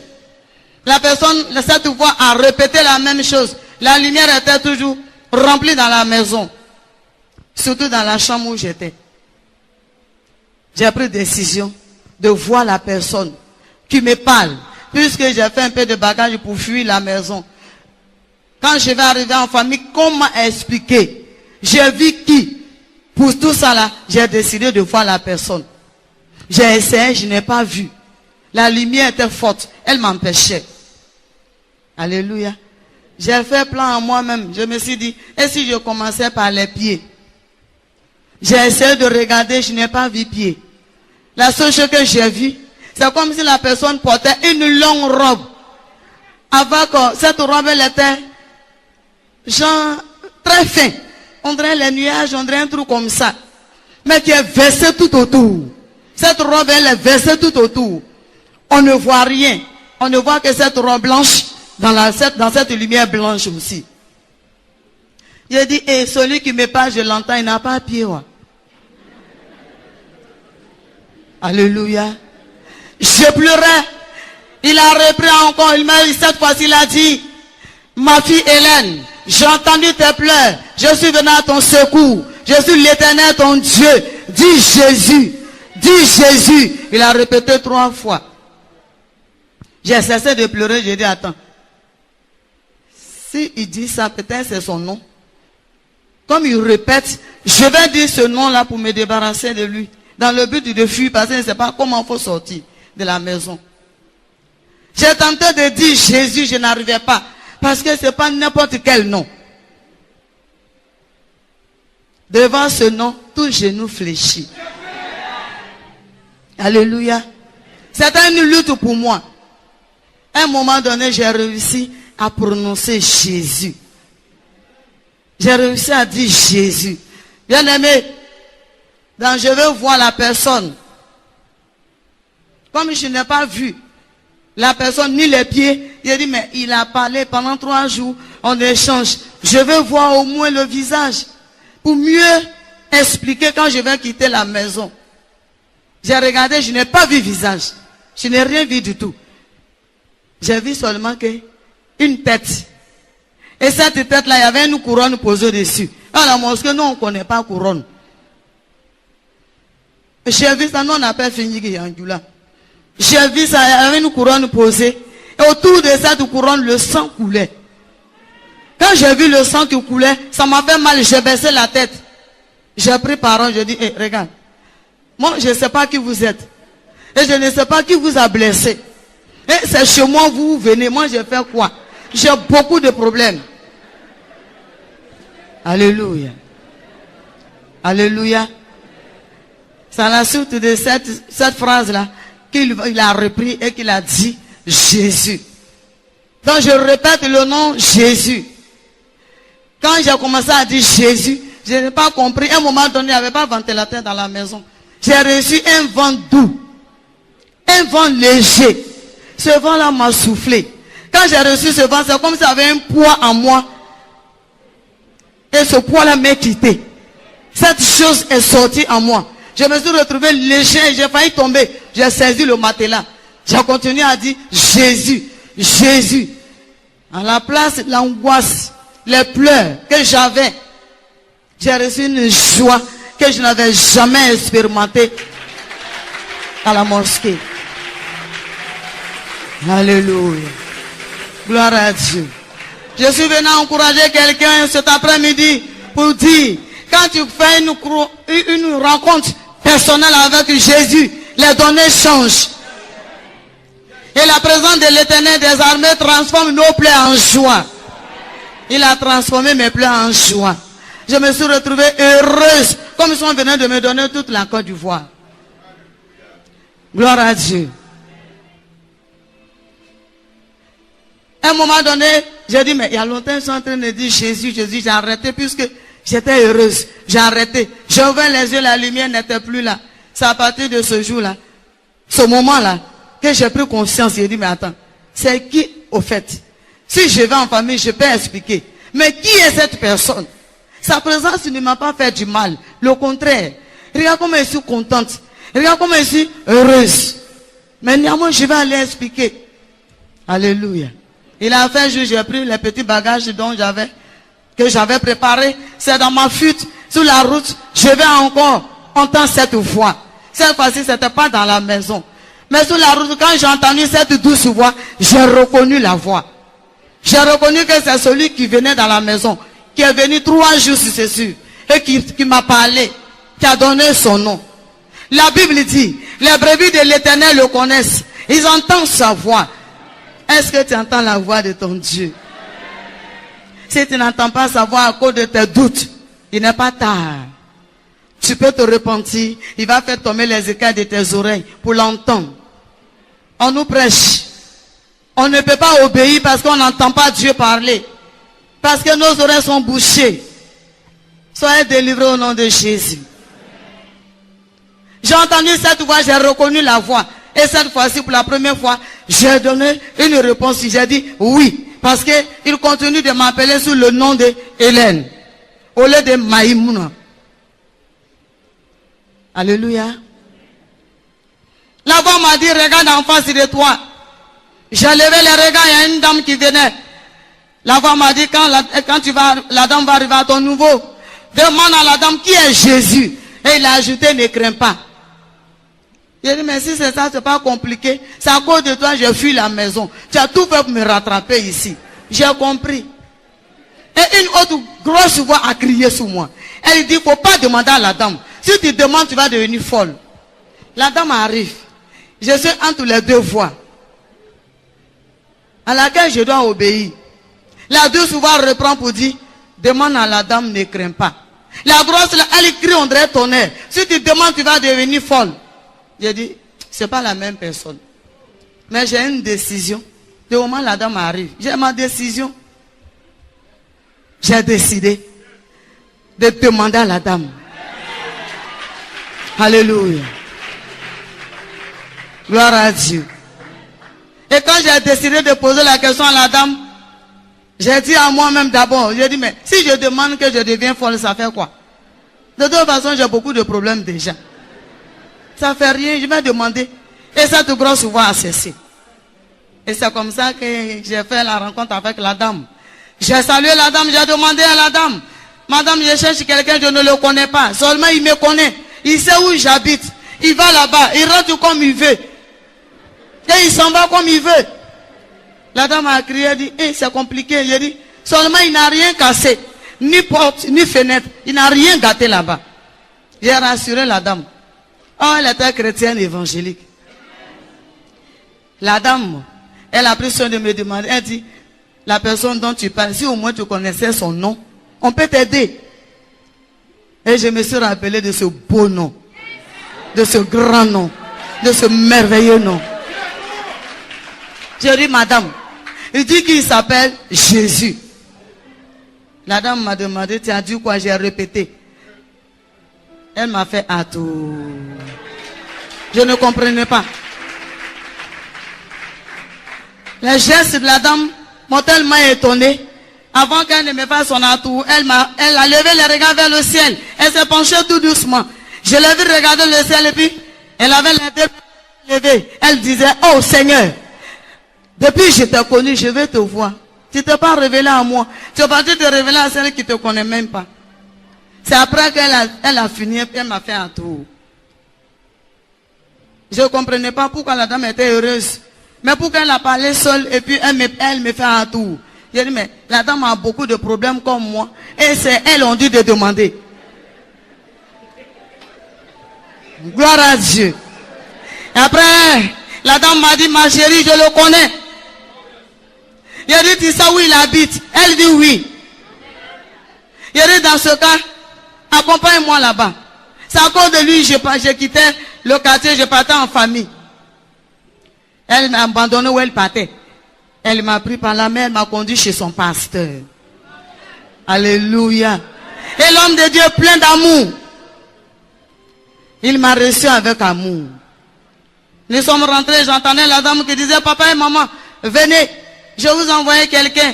la personne, cette voix a répété la même chose. La lumière était toujours remplie dans la maison. Surtout dans la chambre où j'étais. J'ai pris décision de voir la personne qui me parle. Puisque j'ai fait un peu de bagage pour fuir la maison. Quand je vais arriver en famille, comment expliquer? J'ai vu qui? Pour tout ça là, j'ai décidé de voir la personne. J'ai essayé, je n'ai pas vu. La lumière était forte, elle m'empêchait. Alléluia. J'ai fait plan en moi-même. Je me suis dit, et si je commençais par les pieds? J'ai essayé de regarder, je n'ai pas vu pied. La seule chose que j'ai vue, c'est comme si la personne portait une longue robe. Avant que cette robe, elle était genre très fin. On dirait les nuages, on dirait un truc comme ça. Mais qui est versé tout autour. Cette robe, elle est versée tout autour. On ne voit rien. On ne voit que cette robe blanche dans cette lumière blanche aussi. J'ai dit, et celui qui me parle, je l'entends, il n'a pas pied. Ouais. Alléluia. Je pleurais. Il a repris encore. Il m'a dit, cette fois-ci, il a dit, ma fille Hélène, j'ai entendu tes pleurs. Je suis venu à ton secours. Je suis l'Éternel, ton Dieu. Dis Jésus. Dis Jésus. Il a répété 3 fois. J'ai cessé de pleurer. J'ai dit, attends. Si il dit ça, peut-être c'est son nom. Comme il répète, je vais dire ce nom-là pour me débarrasser de lui. Dans le but de fuir, parce que je ne sais pas comment il faut sortir de la maison. J'ai tenté de dire Jésus, je n'arrivais pas. Parce que ce n'est pas n'importe quel nom. Devant ce nom, tout genou fléchit. Alléluia. C'était une lutte pour moi. À un moment donné, j'ai réussi à prononcer Jésus. J'ai réussi à dire Jésus. Bien aimé, donc je veux voir la personne. Comme je n'ai pas vu la personne ni les pieds, j'ai dit, mais il a parlé pendant 3 jours, on échange. Je veux voir au moins le visage. Pour mieux expliquer quand je vais quitter la maison. J'ai regardé, je n'ai pas vu visage. Je n'ai rien vu du tout. J'ai vu seulement que une tête. Et cette tête-là, il y avait une couronne posée dessus. À la mosquée, nous, on ne connaît pas couronne. J'ai vu ça, nous, on appelle Finigi Yangula. J'ai vu ça, il y avait une couronne posée. Et autour de cette couronne, le sang coulait. Quand j'ai vu le sang qui coulait, ça m'a fait mal, j'ai baissé la tête. J'ai pris parole, je dis, hey, regarde. Moi, je ne sais pas qui vous êtes. Et je ne sais pas qui vous a blessé. Et c'est chez moi, vous venez. Moi, j'ai fait quoi? J'ai beaucoup de problèmes. Alléluia. Alléluia. C'est à la suite de cette phrase-là qu'il a repris et qu'il a dit Jésus. Donc je répète le nom Jésus. Quand j'ai commencé à dire Jésus, je n'ai pas compris. À un moment donné, il n'y avait pas de ventilateur dans la maison. J'ai reçu un vent doux. Un vent léger. Ce vent-là m'a soufflé. Quand j'ai reçu ce vent, c'est comme si j'avais un poids en moi. Et ce poids-là m'a quitté. Cette chose est sortie en moi. Je me suis retrouvé léger et j'ai failli tomber. J'ai saisi le matelas. J'ai continué à dire Jésus, Jésus. À la place de l'angoisse, les pleurs que j'avais, j'ai reçu une joie que je n'avais jamais expérimentée à la mosquée. Alléluia. Gloire à Dieu. Je suis venu encourager quelqu'un cet après-midi pour dire, quand tu fais une rencontre personnelle avec Jésus, les données changent. Et la présence de l'Éternel des armées transforme nos plaies en joie. Il a transformé mes plaies en joie. Je me suis retrouvée heureuse, comme ils sont venus de me donner toute la Côte d'Ivoire. Gloire à Dieu. À un moment donné, j'ai dit, mais il y a longtemps, ils sont en train de dire Jésus, Jésus. J'ai arrêté puisque j'étais heureuse. J'ai arrêté. J'ai ouvert les yeux, la lumière n'était plus là. C'est à partir de ce jour-là, ce moment-là, que j'ai pris conscience. J'ai dit, mais attends, c'est qui au fait? Si je vais en famille, je peux expliquer. Mais qui est cette personne? Sa présence ne m'a pas fait du mal. Le contraire. Regarde comment je suis contente. Regarde comment je suis heureuse. Mais néanmoins, je vais aller expliquer. Alléluia. Il a fait jour, j'ai pris les petits bagages que j'avais préparés. C'est dans ma fuite, sur la route. Je vais encore entendre cette voix. Cette fois-ci, ce n'était pas dans la maison. Mais sur la route, quand j'ai entendu cette douce voix, j'ai reconnu la voix. J'ai reconnu que c'est celui qui venait dans la maison, qui est venu 3 jours sur ce sûr, et qui m'a parlé, qui a donné son nom. La Bible dit, les brebis de l'Éternel le connaissent. Ils entendent sa voix. Est-ce que tu entends la voix de ton Dieu? Si tu n'entends pas sa voix à cause de tes doutes, il n'est pas tard. Tu peux te repentir. Il va faire tomber les écailles de tes oreilles pour l'entendre. On nous prêche. On ne peut pas obéir parce qu'on n'entend pas Dieu parler. Parce que nos oreilles sont bouchées. Soyez délivrés au nom de Jésus. J'ai entendu cette voix, j'ai reconnu la voix. Et cette fois-ci, pour la première fois, j'ai donné une réponse. J'ai dit oui. Parce qu'il continue de m'appeler sous le nom de Hélène. Au lieu de Maïmouna. Alléluia. La voix m'a dit, regarde en face de toi. J'ai levé les regards, il y a une dame qui venait. La voix m'a dit, quand la dame va arriver à ton nouveau, demande à la dame qui est Jésus. Et il a ajouté, ne crains pas. J'ai dit, mais si c'est ça, c'est pas compliqué. C'est à cause de toi, j'ai fui la maison. Tu as tout fait pour me rattraper ici. J'ai compris. Et une autre grosse voix a crié sur moi. Elle dit, faut pas demander à la dame. Si tu demandes, tu vas devenir folle. La dame arrive. Je suis entre les deux voix, à laquelle je dois obéir. La douce voix reprend pour dire, demande à la dame, ne crains pas. La grosse, elle crie, on dirait tonnerre. Si tu demandes, tu vas devenir folle. J'ai dit, c'est pas la même personne. Mais j'ai une décision. Du moment où la dame arrive, j'ai ma décision. J'ai décidé de demander à la dame. Alléluia. Gloire à Dieu. Et quand j'ai décidé de poser la question à la dame, j'ai dit à moi-même d'abord, j'ai dit, mais si je demande que je deviens folle, ça fait quoi? De toute façon, j'ai beaucoup de problèmes déjà. Ça fait rien, je vais demander. Et cette grosse voix a cessé. Et c'est comme ça que j'ai fait la rencontre avec la dame. J'ai salué la dame, j'ai demandé à la dame, madame, je cherche quelqu'un, je ne le connais pas. Seulement il me connaît. Il sait où j'habite. Il va là-bas, il rentre comme il veut. Et il s'en va comme il veut. La dame a crié, elle dit, c'est compliqué. J'ai dit, seulement il n'a rien cassé. Ni porte, ni fenêtre. Il n'a rien gâté là-bas. J'ai rassuré la dame. Oh, elle était chrétienne évangélique. La dame, elle a pris soin de me demander. Elle dit, la personne dont tu parles, si au moins tu connaissais son nom, on peut t'aider. Et je me suis rappelé de ce beau nom. De ce grand nom. De ce merveilleux nom. J'ai dit, madame, il dit qu'il s'appelle Jésus. La dame m'a demandé, tu as dit quoi? J'ai répété. Elle m'a fait à tout. Je ne comprenais pas. Les gestes de la dame m'ont tellement étonné. Avant qu'elle ne me fasse son atout, elle a levé les regards vers le ciel. Elle s'est penchée tout doucement. Je l'ai vu regarder le ciel et puis elle avait les deux levées. Elle disait, oh Seigneur, depuis que je t'ai connu, je vais te voir. Tu ne t'es pas révélé à moi. Tu es parti te révéler à celle qui ne te connaît même pas. C'est après qu'elle a fini et elle m'a fait un tour. Je ne comprenais pas pourquoi la dame était heureuse. Mais pourquoi elle a parlé seule et puis elle me fait un tour. J'ai dit, mais la dame a beaucoup de problèmes comme moi. Et c'est elle on dit de demander. Gloire à Dieu. Et après, la dame m'a dit, ma chérie, je le connais. J'ai dit, tu sais où il habite? Elle dit oui. J'ai dit, dans ce cas, accompagne-moi là-bas. C'est à cause de lui, je quittais le quartier, je partais en famille. Elle m'a abandonné où elle partait. Elle m'a pris par la main, elle m'a conduit chez son pasteur. Alléluia. Et l'homme de Dieu plein d'amour. Il m'a reçu avec amour. Nous sommes rentrés, j'entendais la dame qui disait, papa et maman, venez, je vous envoie quelqu'un.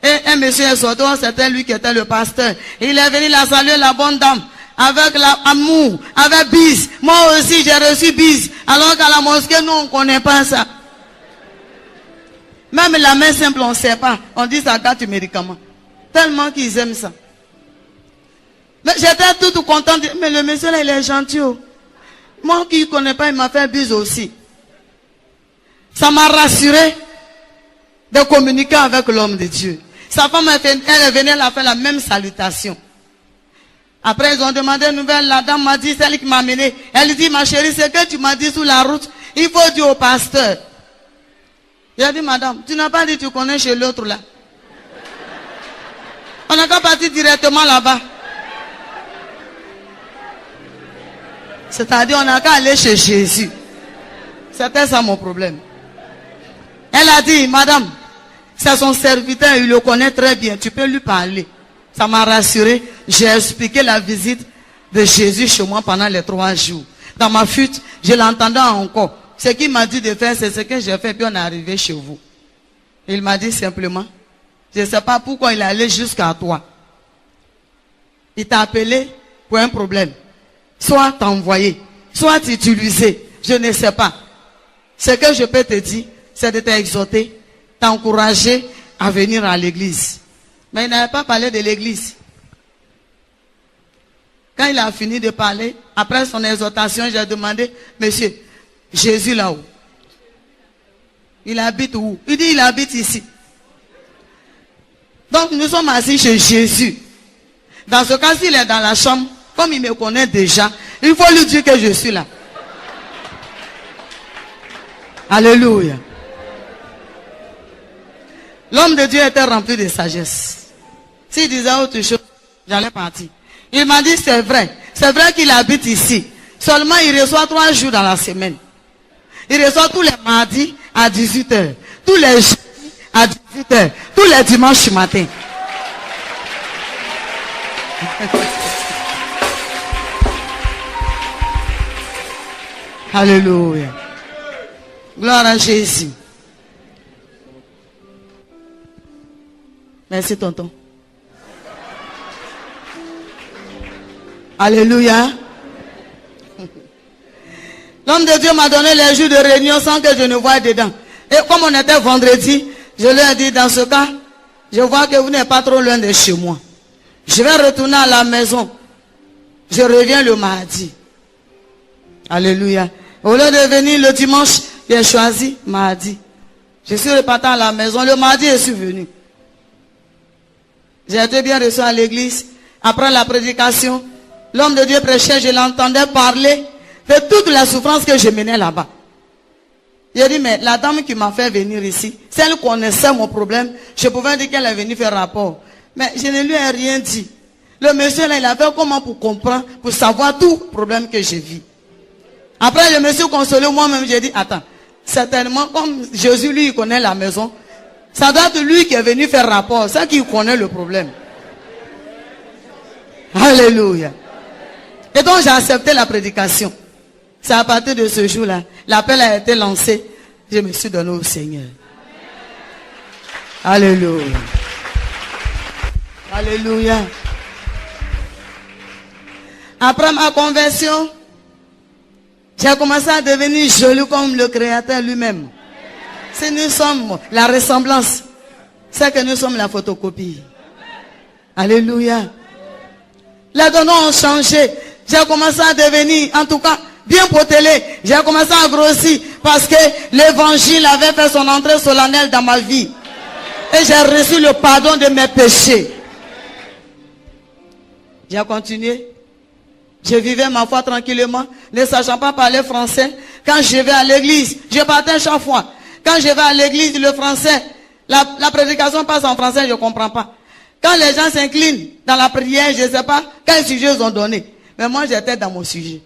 Et un monsieur est sorti, c'était lui qui était le pasteur. Il est venu la saluer, la bonne dame. avec l'amour, avec bise. Moi aussi, j'ai reçu bise. Alors qu'à la mosquée, nous, on ne connaît pas ça. Même la main simple, on ne sait pas. On dit ça gâte du médicament. Tellement qu'ils aiment ça. Mais j'étais tout contente. Mais le monsieur là, il est gentil. Oh. Moi qui ne connais pas, il m'a fait bise aussi. Ça m'a rassuré de communiquer avec l'homme de Dieu. Sa femme, elle venait, elle a fait la même salutation. Après, ils ont demandé une nouvelle. La dame m'a dit, c'est elle qui m'a amené. Elle dit, ma chérie, c'est que tu m'as dit sur la route, il faut dire au pasteur. J'ai dit, madame, tu n'as pas dit tu connais chez l'autre là. On n'a qu'à partir directement là-bas. C'est-à-dire, on n'a qu'à aller chez Jésus. C'était ça mon problème. Elle a dit, madame, c'est son serviteur, il le connaît très bien, tu peux lui parler. Ça m'a rassuré. J'ai expliqué la visite de Jésus chez moi pendant les 3 jours. Dans ma fuite, je l'entendais encore. Ce qu'il m'a dit de faire, c'est ce que j'ai fait, puis on est arrivé chez vous. Il m'a dit simplement, je ne sais pas pourquoi il est allé jusqu'à toi. Il t'a appelé pour un problème. Soit t'envoyer, soit t'utiliser, je ne sais pas. Ce que je peux te dire, c'est de t'exhorter, t'encourager à venir à l'église. Mais il n'avait pas parlé de l'église. Quand il a fini de parler, après son exhortation, j'ai demandé, monsieur, Jésus là-haut, il habite où? Il dit, il habite ici. Donc nous sommes assis chez Jésus. Dans ce cas, s'il est dans la chambre, comme il me connaît déjà, il faut lui dire que je suis là. Alléluia. L'homme de Dieu était rempli de sagesse. S'il disait autre chose, j'allais partir. Il m'a dit, c'est vrai qu'il habite ici. Seulement, il reçoit 3 jours dans la semaine. Il reçoit tous les mardis à 18h. Tous les jeudis à 18h. Tous les dimanches matin. Alléluia. Gloire à Jésus. Merci, tonton. Alléluia. L'homme de Dieu m'a donné les jours de réunion sans que je ne voie dedans. Et comme on était vendredi, je lui ai dit, dans ce cas, je vois que vous n'êtes pas trop loin de chez moi. Je vais retourner à la maison. Je reviens le mardi. Alléluia. Au lieu de venir le dimanche, j'ai choisi mardi. Je suis reparti à la maison. Le mardi, je suis venu. J'ai été bien reçu à l'église. Après la prédication, l'homme de Dieu prêchait, je l'entendais parler de toute la souffrance que je menais là-bas. J'ai dit, mais la dame qui m'a fait venir ici, si elle connaissait mon problème, je pouvais dire qu'elle est venue faire rapport. Mais je ne lui ai rien dit. Le monsieur là, il a fait comment pour comprendre, pour savoir tout problème que je vis. Après, je me suis consolé moi-même, j'ai dit, attends, certainement, comme Jésus, lui, il connaît la maison, ça doit être lui qui est venu faire rapport, c'est qui connaît le problème. Alléluia. Et donc, j'ai accepté la prédication. C'est à partir de ce jour-là, l'appel a été lancé, je me suis donné au Seigneur. Alléluia. Alléluia. Après ma conversion, j'ai commencé à devenir joli comme le Créateur lui-même. Si nous sommes la ressemblance, c'est que nous sommes la photocopie. Alléluia. Les dons ont changé. J'ai commencé à devenir, en tout cas, bien potelé. J'ai commencé à grossir parce que l'évangile avait fait son entrée solennelle dans ma vie. Et j'ai reçu le pardon de mes péchés. J'ai continué. Je vivais ma foi tranquillement, ne sachant pas parler français. Quand je vais à l'église, je partais chaque fois. Quand je vais à l'église, le français, la prédication passe en français, je ne comprends pas. Quand les gens s'inclinent dans la prière, je ne sais pas quel sujet ils ont donné. Mais moi, j'étais dans mon sujet.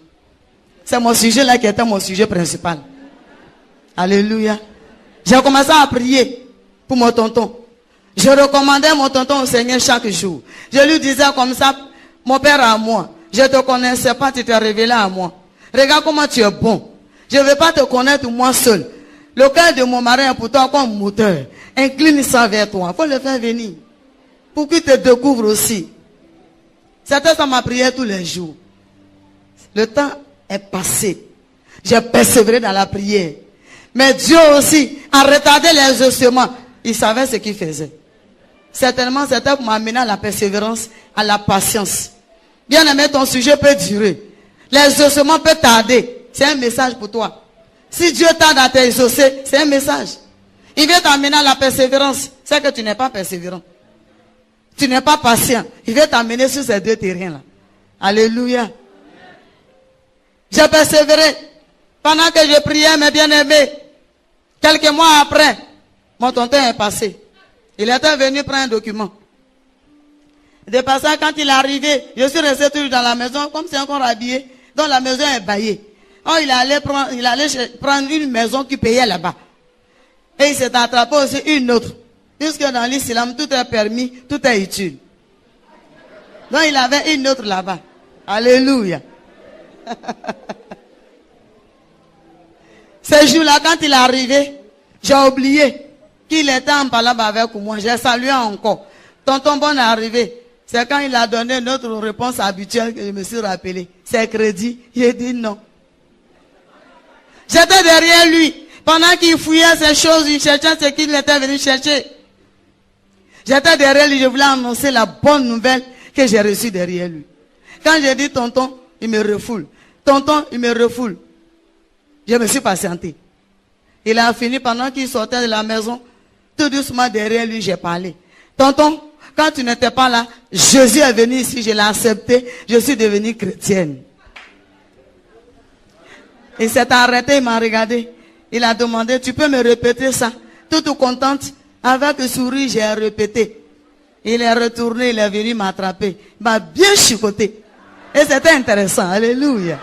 C'est mon sujet là qui était mon sujet principal. Alléluia. J'ai commencé à prier pour mon tonton. Je recommandais mon tonton au Seigneur chaque jour. Je lui disais comme ça, mon père à moi, je ne te connaissais pas, tu t'es révélé à moi. Regarde comment tu es bon. Je ne veux pas te connaître moi seul. Le cœur de mon mari est pour toi comme moteur. Incline ça vers toi. Il faut le faire venir. Pour qu'il te découvre aussi. C'était ça ma prière tous les jours. Le temps est passé. J'ai persévéré dans la prière. Mais Dieu aussi a retardé les ossements. Il savait ce qu'il faisait. Certainement, c'était pour m'amener à la persévérance, à la patience. Bien aimé, ton sujet peut durer. Les ossements peuvent tarder. C'est un message pour toi. Si Dieu tarde à t'exaucer, c'est un message. Il veut t'amener à la persévérance. C'est que tu n'es pas persévérant. Tu n'es pas patient. Il veut t'amener sur ces deux terrains-là. Alléluia. J'ai persévéré. Pendant que je priais, mes bien-aimés, quelques mois après, mon tonton est passé. Il était venu prendre un document. De passage, quand il est arrivé, je suis resté toujours dans la maison, comme c'est encore habillé, donc la maison est baillée. Oh, il allait prendre une maison qui payait là-bas. Et il s'est attrapé aussi une autre. Puisque dans l'islam, tout est permis, tout est utile. Donc il avait une autre là-bas. Alléluia. Ce jour-là, quand il est arrivé, j'ai oublié qu'il était en parlant avec moi. J'ai salué encore. Tonton Bon est arrivé. C'est quand il a donné notre réponse habituelle que je me suis rappelé. C'est crédit. J'ai dit non. J'étais derrière lui. Pendant qu'il fouillait ces choses, il cherchait ce qu'il était venu chercher. J'étais derrière lui, je voulais annoncer la bonne nouvelle que j'ai reçue derrière lui. Quand j'ai dit tonton, il me refoule. Tonton, il me refoule. Je me suis patienté. Il a fini pendant qu'il sortait de la maison. Tout doucement derrière lui, j'ai parlé. Tonton, quand tu n'étais pas là, Jésus est venu ici, je l'ai accepté, je suis devenue chrétienne. Il s'est arrêté, il m'a regardé. Il a demandé, tu peux me répéter ça? Tout contente, avec le sourire, j'ai répété. Il est retourné, il est venu m'attraper. Il m'a bien chicoté. Et c'était intéressant, alléluia.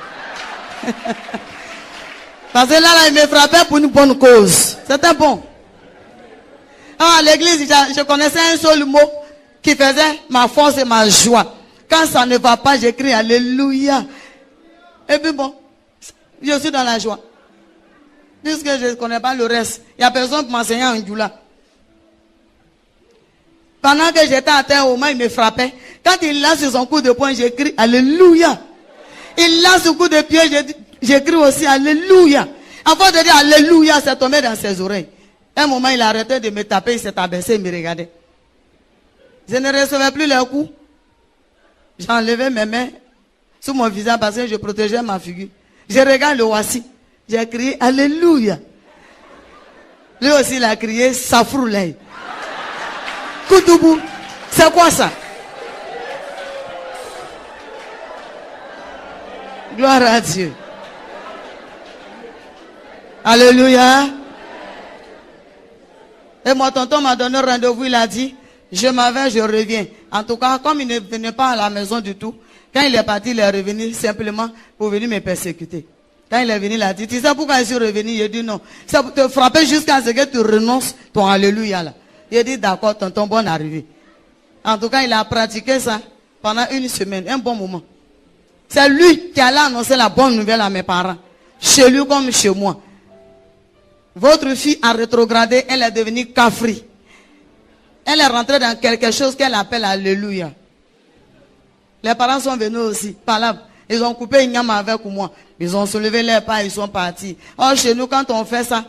Parce que là, il me frappait pour une bonne cause. C'était bon. À l'église, je connaissais un seul mot qui faisait ma force et ma joie. Quand ça ne va pas, j'écris alléluia. Et puis bon, je suis dans la joie. Puisque je ne connais pas le reste. Il n'y a personne pour m'enseigner en Djoula. Pendant que j'étais à terre, au moins il me frappait. Quand il lance son coup de poing, j'écris alléluia. Il lance son coup de pied, j'écris aussi alléluia. Avant de dire alléluia, c'est tombé dans ses oreilles. Un moment, il a arrêté de me taper, il s'est abaissé, il me regardait. Je ne recevais plus les coups. J'ai enlevé mes mains sous mon visage parce que je protégeais ma figure. Je regarde le voici. J'ai crié alléluia. Lui aussi, il a crié safroulay. Koutoubou, c'est quoi ça? Gloire à Dieu. Alléluia. Et mon tonton m'a donné rendez-vous, il a dit, je m'en vais, je reviens. En tout cas, comme il ne venait pas à la maison du tout, quand il est parti, il est revenu simplement pour venir me persécuter. Quand il est venu, il a dit, tu sais pourquoi je suis revenu? Il a dit non. C'est pour te frapper jusqu'à ce que tu renonces ton alléluia là. Il a dit d'accord, tonton, bonne arrivée. En tout cas, il a pratiqué ça pendant une semaine, un bon moment. C'est lui qui allait annoncer la bonne nouvelle à mes parents. Chez lui comme chez moi. Votre fille a rétrogradé, elle est devenue kafri. Elle est rentrée dans quelque chose qu'elle appelle alléluia. Les parents sont venus aussi, par là. Ils ont coupé une gamme avec moi. Ils ont soulevé les pas, ils sont partis. Or, chez nous, quand on fait ça,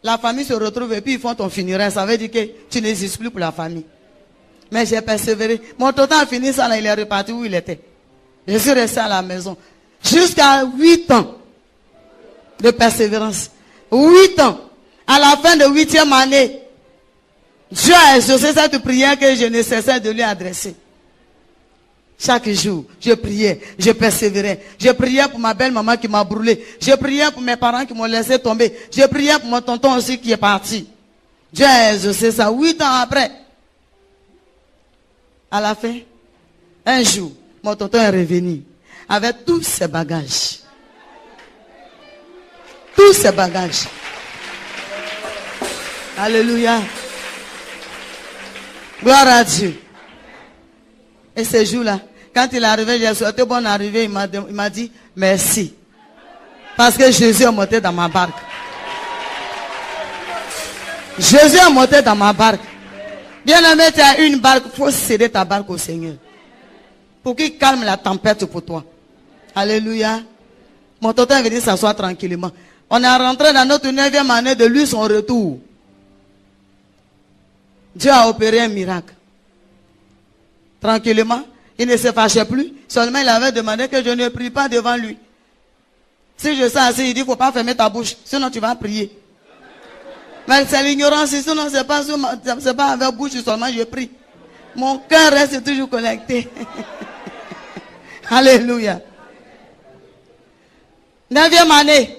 la famille se retrouve et puis ils font ton funéraire. Ça veut dire que tu n'existes plus pour la famille. Mais j'ai persévéré. Mon tonton a fini ça, là, il est reparti où il était. Je suis resté à la maison. Jusqu'à 8 ans de persévérance. 8 ans. À la fin de 8e année, Dieu a exaucé cette prière que je ne cessais de lui adresser. Chaque jour, je priais, je persévérais. Je priais pour ma belle-maman qui m'a brûlé. Je priais pour mes parents qui m'ont laissé tomber. Je priais pour mon tonton aussi qui est parti. Dieu a exaucé ça 8 ans après. À la fin, un jour, mon tonton est revenu avec tous ses bagages. Tous ses bagages. Alléluia. Gloire à Dieu. Et ce jour-là, quand il est arrivé, j'ai souhaité bonne arrivée, il m'a dit merci. Parce que Jésus est monté dans ma barque. Jésus est monté dans ma barque. Bien aimé, tu as une barque, il faut céder ta barque au Seigneur. pour qu'il calme la tempête pour toi. Alléluia. Mon tonton est venu s'asseoir tranquillement. On est rentré dans notre 9e année de lui son retour. Dieu a opéré un miracle. Tranquillement, il ne se fâchait plus. Seulement, il avait demandé que je ne prie pas devant lui. Si je suis assis, il dit, il ne faut pas fermer ta bouche, sinon tu vas prier. Mais c'est l'ignorance, sinon c'est pas avec bouche seulement je prie. Mon cœur reste toujours connecté. Alléluia. 9e année.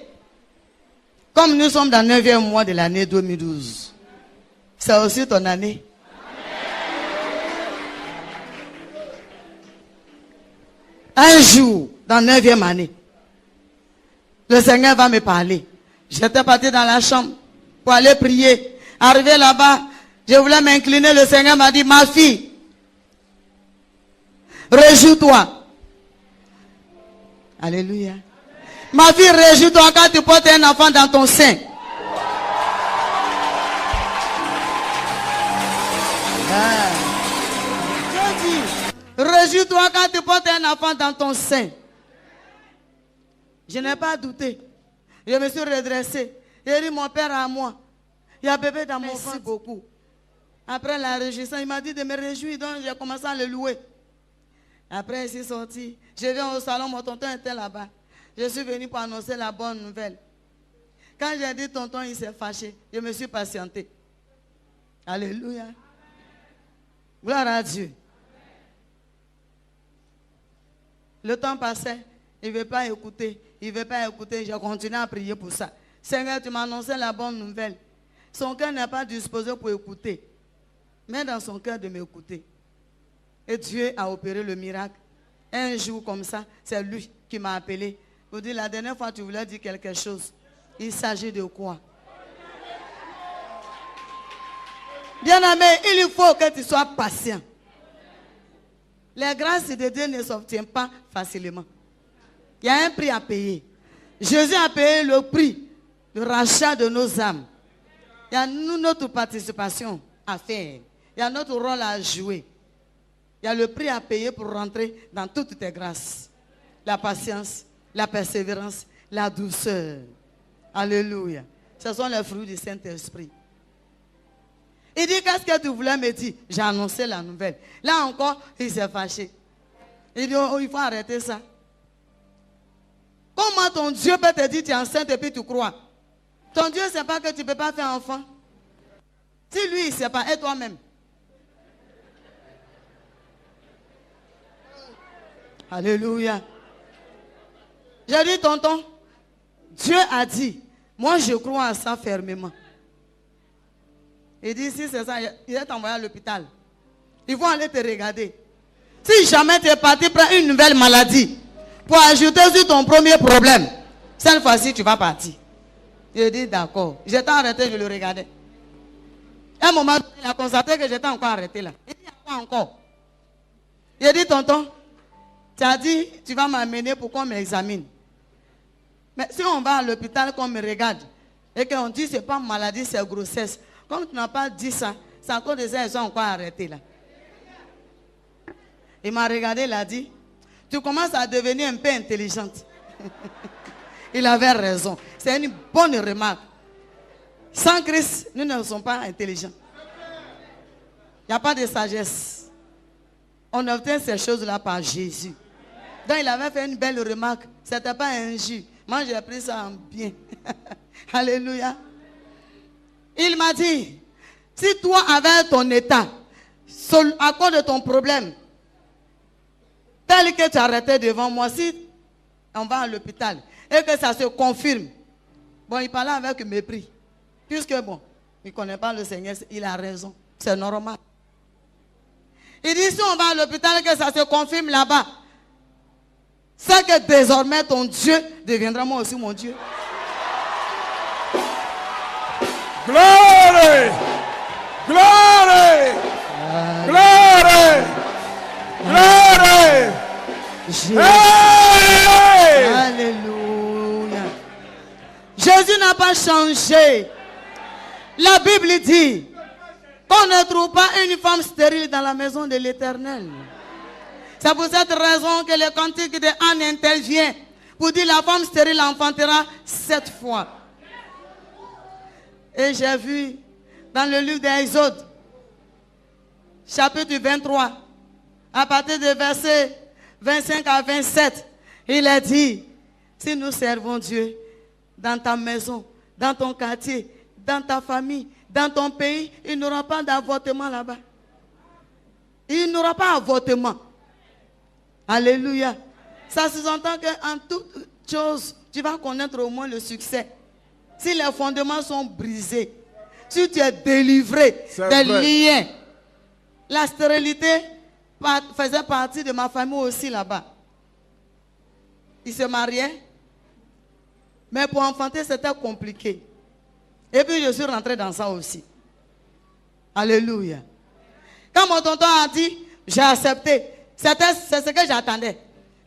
Comme nous sommes dans le 9e mois de l'année 2012. C'est aussi ton année. Un jour, dans la 9e année, le Seigneur va me parler. J'étais parti dans la chambre pour aller prier. Arrivé là-bas, je voulais m'incliner. Le Seigneur m'a dit, ma fille, réjouis-toi. Alléluia. Ma fille, réjouis-toi quand tu portes un enfant dans ton sein. Je dis, réjouis-toi quand tu portes un enfant dans ton sein. Je n'ai pas douté. Je me suis redressé. J'ai dit, mon père à moi. Il y a bébé dans mon ventre. Beaucoup. Après la réjouissance, il m'a dit de me réjouir. Donc j'ai commencé à le louer. Après, il s'est sorti. Je viens au salon, mon tonton était là-bas. Je suis venu pour annoncer la bonne nouvelle. Quand j'ai dit tonton, il s'est fâché. Je me suis patienté. Alléluia. Gloire à Dieu. Le temps passait. Il ne veut pas écouter. Il ne veut pas écouter. J'ai continué à prier pour ça. Seigneur, tu m'as annoncé la bonne nouvelle. Son cœur n'est pas disposé pour écouter. Mais dans son cœur de m'écouter. Et Dieu a opéré le miracle. Un jour comme ça, c'est lui qui m'a appelé. Vous dites, la dernière fois tu voulais dire quelque chose. Il s'agit de quoi? Bien-aimé, il faut que tu sois patient. Les grâces de Dieu ne s'obtiennent pas facilement. Il y a un prix à payer. Jésus a payé le prix de rachat de nos âmes. Il y a notre participation à faire. Il y a notre rôle à jouer. Il y a le prix à payer pour rentrer dans toutes tes grâces. La patience, la persévérance, la douceur. Alléluia. Ce sont les fruits du Saint-Esprit. Il dit, qu'est-ce que tu voulais me dire? J'ai annoncé la nouvelle. Là encore, il s'est fâché. Il dit, oh, il faut arrêter ça. Comment ton Dieu peut te dire, tu es enceinte et puis tu crois? Ton Dieu ne sait pas que tu ne peux pas faire enfant. Si lui, il ne sait pas, et toi-même. Alléluia. J'ai dit, tonton, Dieu a dit, moi je crois à ça fermement. Il dit, si c'est ça, il est envoyé à l'hôpital. Ils vont aller te regarder. Si jamais tu es parti prendre une nouvelle maladie pour ajouter sur ton premier problème, cette fois-ci tu vas partir. Il dit, d'accord. J'étais arrêté, je le regardais. À un moment, il a constaté que j'étais encore arrêté là. Il dit, quoi encore? Il dit, tonton, tu as dit, tu vas m'amener pour qu'on m'examine. Mais si on va à l'hôpital, qu'on me regarde, et qu'on dit, ce n'est pas maladie, c'est grossesse. Comme tu n'as pas dit ça, c'est encore des gens qui sont encore arrêtés là. Il m'a regardé, il a dit, tu commences à devenir un peu intelligente. Il avait raison. C'est une bonne remarque. Sans Christ, nous ne sommes pas intelligents. Il n'y a pas de sagesse. On obtient ces choses-là par Jésus. Donc il avait fait une belle remarque. Ce n'était pas un jus. Moi j'ai pris ça en bien. Alléluia. Il m'a dit, si toi avec ton état, à cause de ton problème, tel que tu arrêtais devant moi, si on va à l'hôpital et que ça se confirme, bon, il parlait avec mépris. Puisque bon, il ne connaît pas le Seigneur, il a raison. C'est normal. Il dit, si on va à l'hôpital et que ça se confirme là-bas, c'est que désormais ton Dieu deviendra moi aussi mon Dieu. Glory! Glory! Glory! Glory! Hey! Alléluia. Jésus n'a pas changé. La Bible dit qu'on ne trouve pas une femme stérile dans la maison de l'Éternel. C'est pour cette raison que le cantique de Anne intervient pour dire la femme stérile enfantera 7 fois. Et j'ai vu dans le livre d'Exode, chapitre 23, à partir du verset 25 à 27, il a dit, si nous servons Dieu dans ta maison, dans ton quartier, dans ta famille, dans ton pays, il n'y aura pas d'avortement là-bas. Il n'y aura pas d'avortement. Alléluia. Ça sous-entend qu'en toute chose, tu vas connaître au moins le succès. Si les fondements sont brisés, si tu es délivré des liens, la stérilité faisait partie de ma famille aussi là-bas. Ils se mariaient, mais pour enfanter, c'était compliqué. Et puis, je suis rentré dans ça aussi. Alléluia. Quand mon tonton a dit, j'ai accepté. C'est ce que j'attendais.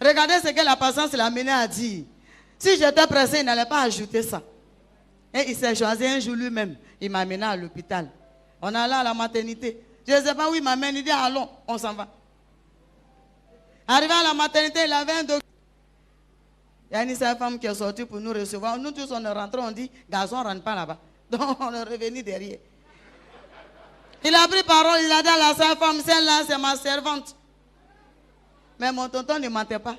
Regardez ce que la patience l'a amené à dire. Si j'étais pressé, il n'allait pas ajouter ça. Et il s'est choisi un jour lui-même. Il m'a amené à l'hôpital. On est allé à la maternité. Je ne sais pas où il m'amène. Il dit, allons, on s'en va. Arrivé à la maternité, il avait un docteur. Il y a une seule femme qui est sortie pour nous recevoir. Nous tous, on est rentrés, on dit, garçon, ne rentre pas là-bas. Donc, on est revenu derrière. Il a pris parole, il a dit à la seule femme, celle-là, c'est ma servante. Mais mon tonton ne mentait pas.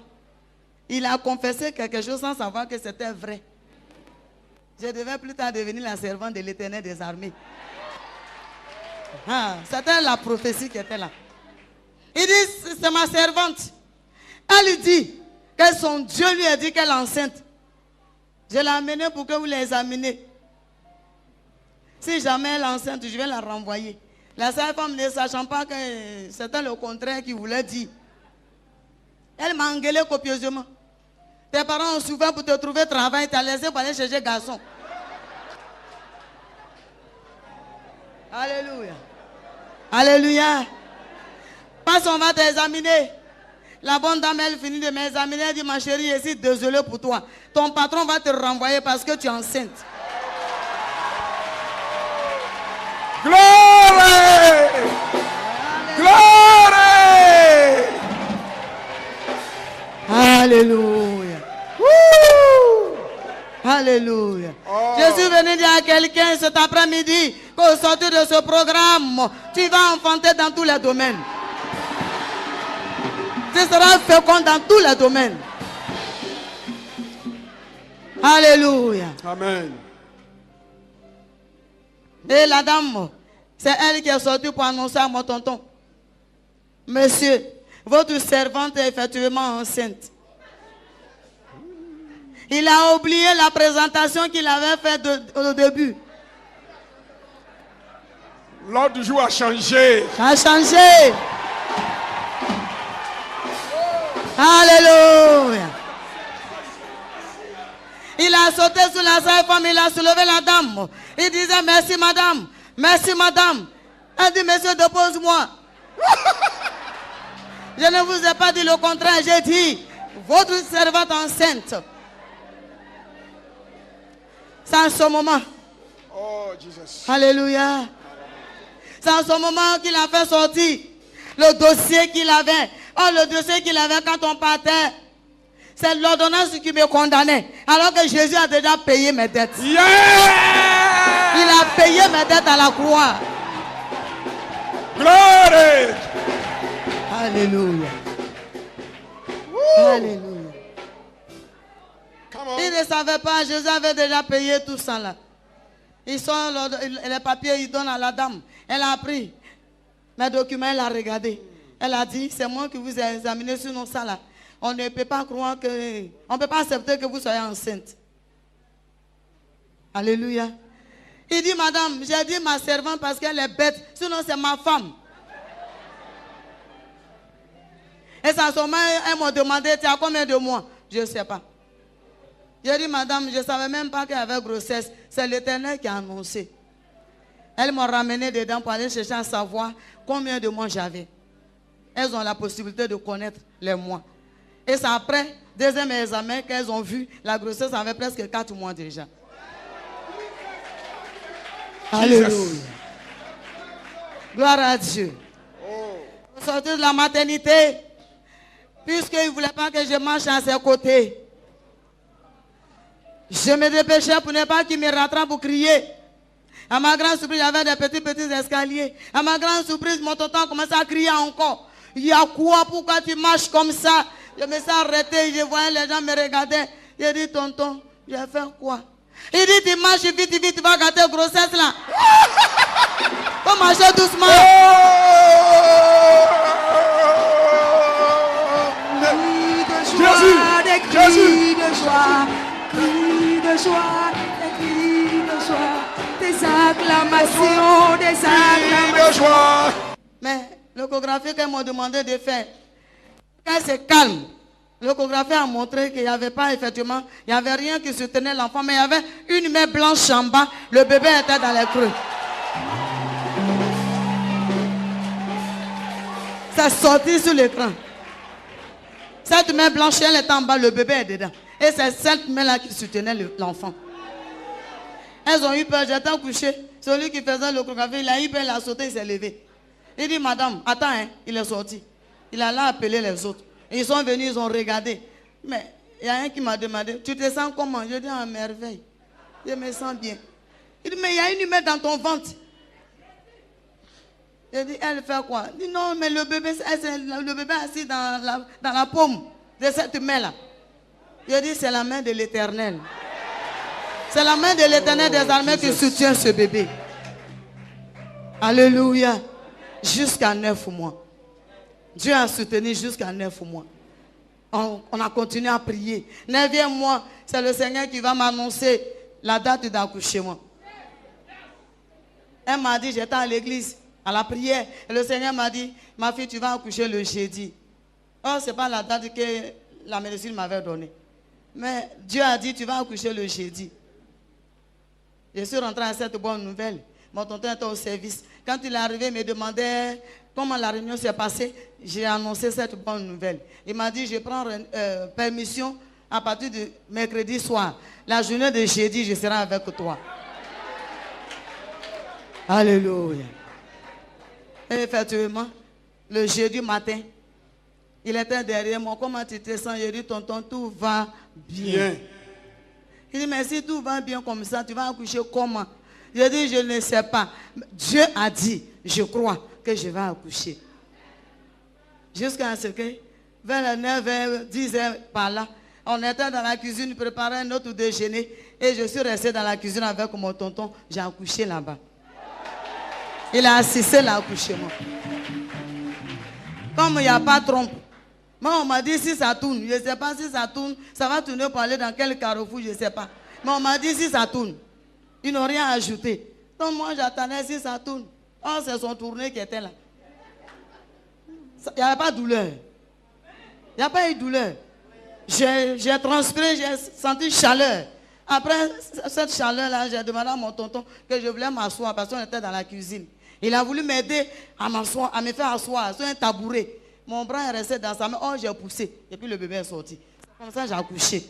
Il a confessé quelque chose sans savoir que c'était vrai. Je devais plus tard devenir la servante de l'Éternel des armées. C'était la prophétie qui était là. Il dit, c'est ma servante. Elle dit que son Dieu lui a dit qu'elle est enceinte. Je l'ai amenée pour que vous l'examiniez. Si jamais elle est enceinte, je vais la renvoyer. La seule femme, ne sachant pas que c'était le contraire qu'il voulait dire, elle m'a engueulé copieusement. Tes parents ont souffert pour te trouver travail, t'as laissé pour aller chercher garçon. Alléluia. Alléluia. Passe, on va t'examiner. La bonne dame, elle finit de m'examiner. Elle dit, ma chérie, je suis désolée pour toi. Ton patron va te renvoyer parce que tu es enceinte. Glory! Glory! Alléluia. Woo! Alléluia. Oh. Je suis venu dire à quelqu'un cet après-midi qu'au sortir de ce programme, tu vas enfanter dans tous les domaines. Tu seras fécond dans tous les domaines. Alléluia. Amen. Et la dame, c'est elle qui est sortie pour annoncer à mon tonton, monsieur, votre servante est effectivement enceinte. Il a oublié la présentation qu'il avait faite au début. L'ordre du jour a changé. Ça a changé. Alléluia. Il a sauté sur la seule femme, il a soulevé la dame. Il disait, merci madame, merci madame. Elle dit, monsieur, dépose-moi. Je ne vous ai pas dit le contraire, j'ai dit, votre servante enceinte. C'est en ce moment. Oh, Jesus. Alléluia. C'est en ce moment qu'il a fait sortir le dossier qu'il avait. Oh, le dossier qu'il avait quand on partait, c'est l'ordonnance qui me condamnait. Alors que Jésus a déjà payé mes dettes. Yeah! Il a payé mes dettes à la croix. Glory! Alléluia. Woo! Alléluia. Come on. Il ne savait pas, Jésus avait déjà payé tout ça là. Ils sont les papiers, ils donnent à la dame. Elle a pris mes documents, elle a regardé. Elle a dit, c'est moi qui vous ai examiné sur nos salles là. On ne peut pas croire que, on ne peut pas accepter que vous soyez enceinte. Alléluia. Il dit, madame, j'ai dit ma servante parce qu'elle est bête, sinon c'est ma femme. Et sans ce moment, elle m'a demandé, tu as combien de mois? Je ne sais pas. J'ai dit, madame, je ne savais même pas qu'elle avait grossesse. C'est l'Éternel qui a annoncé. Elle m'a ramené dedans pour aller chercher à savoir combien de mois j'avais. Elles ont la possibilité de connaître les mois. Et c'est après, deuxième examen, qu'elles ont vu la grossesse avait presque 4 mois déjà. Alléluia. Gloire à Dieu. Au sortir de la maternité, Puisqu'il ne voulait pas que je marche à ses côtés, je me dépêchais pour ne pas qu'il me rattrape pour crier. À ma grande surprise, j'avais des petits escaliers. À ma grande surprise, mon tonton a commencé à crier encore. Il y a quoi? Pourquoi tu marches comme ça? Je me suis arrêté, je voyais les gens me regarder. J'ai dit, tonton, j'ai fait quoi? Il dit, tu marches vite, tu vas gâter la grossesse là. Faut marcher doucement. Des cris de joie, cris de joie, des cris de joie, des acclamations, des acclamations. De joie. Mais l'échographie qu'elles m'ont demandé de faire, quand c'est calme, l'échographie a montré qu'il n'y avait pas effectivement, il n'y avait rien qui soutenait l'enfant, mais il y avait une main blanche en bas, le bébé était dans les creux. Ça sortit sur l'écran. Cette main blanche, elle est en bas, le bébé est dedans. Et c'est cette main-là qui soutenait l'enfant. Elles ont eu peur, j'étais couché. Celui qui faisait l'échographie, il a eu peur, il a sauté, il s'est levé. Il dit, madame, attends, hein, il est sorti. Il a là appelé les autres. Et ils sont venus, ils ont regardé. Mais il y a un qui m'a demandé, tu te sens comment? Je dis, à merveille. Je me sens bien. Il dit, mais il y a une main dans ton ventre. Je dis, elle fait quoi? Il dit, non, mais le bébé assis dans la paume de cette main-là. Je dis, c'est la main de l'Éternel. C'est la main de l'Éternel des armées qui soutient ce bébé. Alléluia. Jusqu'à 9 mois. Dieu a soutenu jusqu'à 9 mois. On a continué à prier. 9e mois, c'est le Seigneur qui va m'annoncer la date d'accouchement. Elle m'a dit, j'étais à l'église, à la prière. Et le Seigneur m'a dit, ma fille, tu vas accoucher le jeudi. Oh, ce n'est pas la date que la médecine m'avait donnée. Mais Dieu a dit, tu vas accoucher le jeudi. Je suis rentré à cette bonne nouvelle. Mon tonton était au service. Quand il est arrivé, il me demandait comment la réunion s'est passée. J'ai annoncé cette bonne nouvelle. Il m'a dit, je prends permission à partir de mercredi soir. La journée de jeudi, je serai avec toi. Alléluia. Et effectivement, le jeudi matin, il était derrière moi. Comment tu te sens? J'ai dit, tonton, tout va bien. Il dit, mais si tout va bien comme ça, tu vas accoucher comment? J'ai dit, je ne sais pas. Dieu a dit, je crois que je vais accoucher. Jusqu'à ce que, vers les 9h, 10h par là, on était dans la cuisine, préparait notre déjeuner. Et je suis restée dans la cuisine avec mon tonton. J'ai accouché là-bas. Il a assisté à l'accouchement. Comme il n'y a pas de trompe. Moi, on m'a dit si ça tourne. Je ne sais pas si ça tourne. Ça va tourner pour aller dans quel carrefour, je ne sais pas. Mais on m'a dit si ça tourne. Ils n'ont rien ajouté. Donc moi, j'attendais si ça tourne. Oh, c'est son tourné qui était là. Il n'y avait pas de douleur. Il n'y a pas eu de douleur. J'ai transpiré, j'ai senti chaleur. Après cette chaleur-là, j'ai demandé à mon tonton que je voulais m'asseoir parce qu'on était dans la cuisine. Il a voulu m'aider à m'asseoir, à me faire asseoir sur un tabouret. Mon bras est resté dans sa main. Oh, j'ai poussé. Et puis le bébé est sorti. Comme ça, j'ai accouché.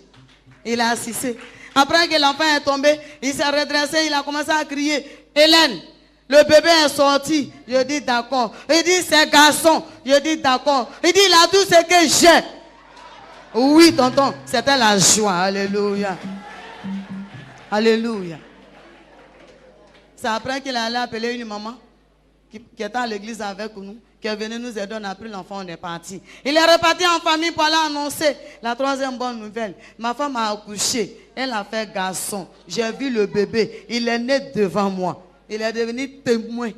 Il a assisté. Après que l'enfant est tombé, il s'est redressé, il a commencé à crier. Hélène, le bébé est sorti. Je dis d'accord. Il dit c'est garçon. Je dis d'accord. Il dit il a tout ce que j'ai. Oui, tonton, c'était la joie. Alléluia. Alléluia. C'est après qu'il allait appeler une maman qui était à l'église avec nous, qui est venue nous aider, on a pris l'enfant, on est parti. Il est reparti en famille pour aller annoncer la 3e bonne nouvelle. Ma femme a accouché, elle a fait garçon. J'ai vu le bébé, il est né devant moi. Il est devenu témoin.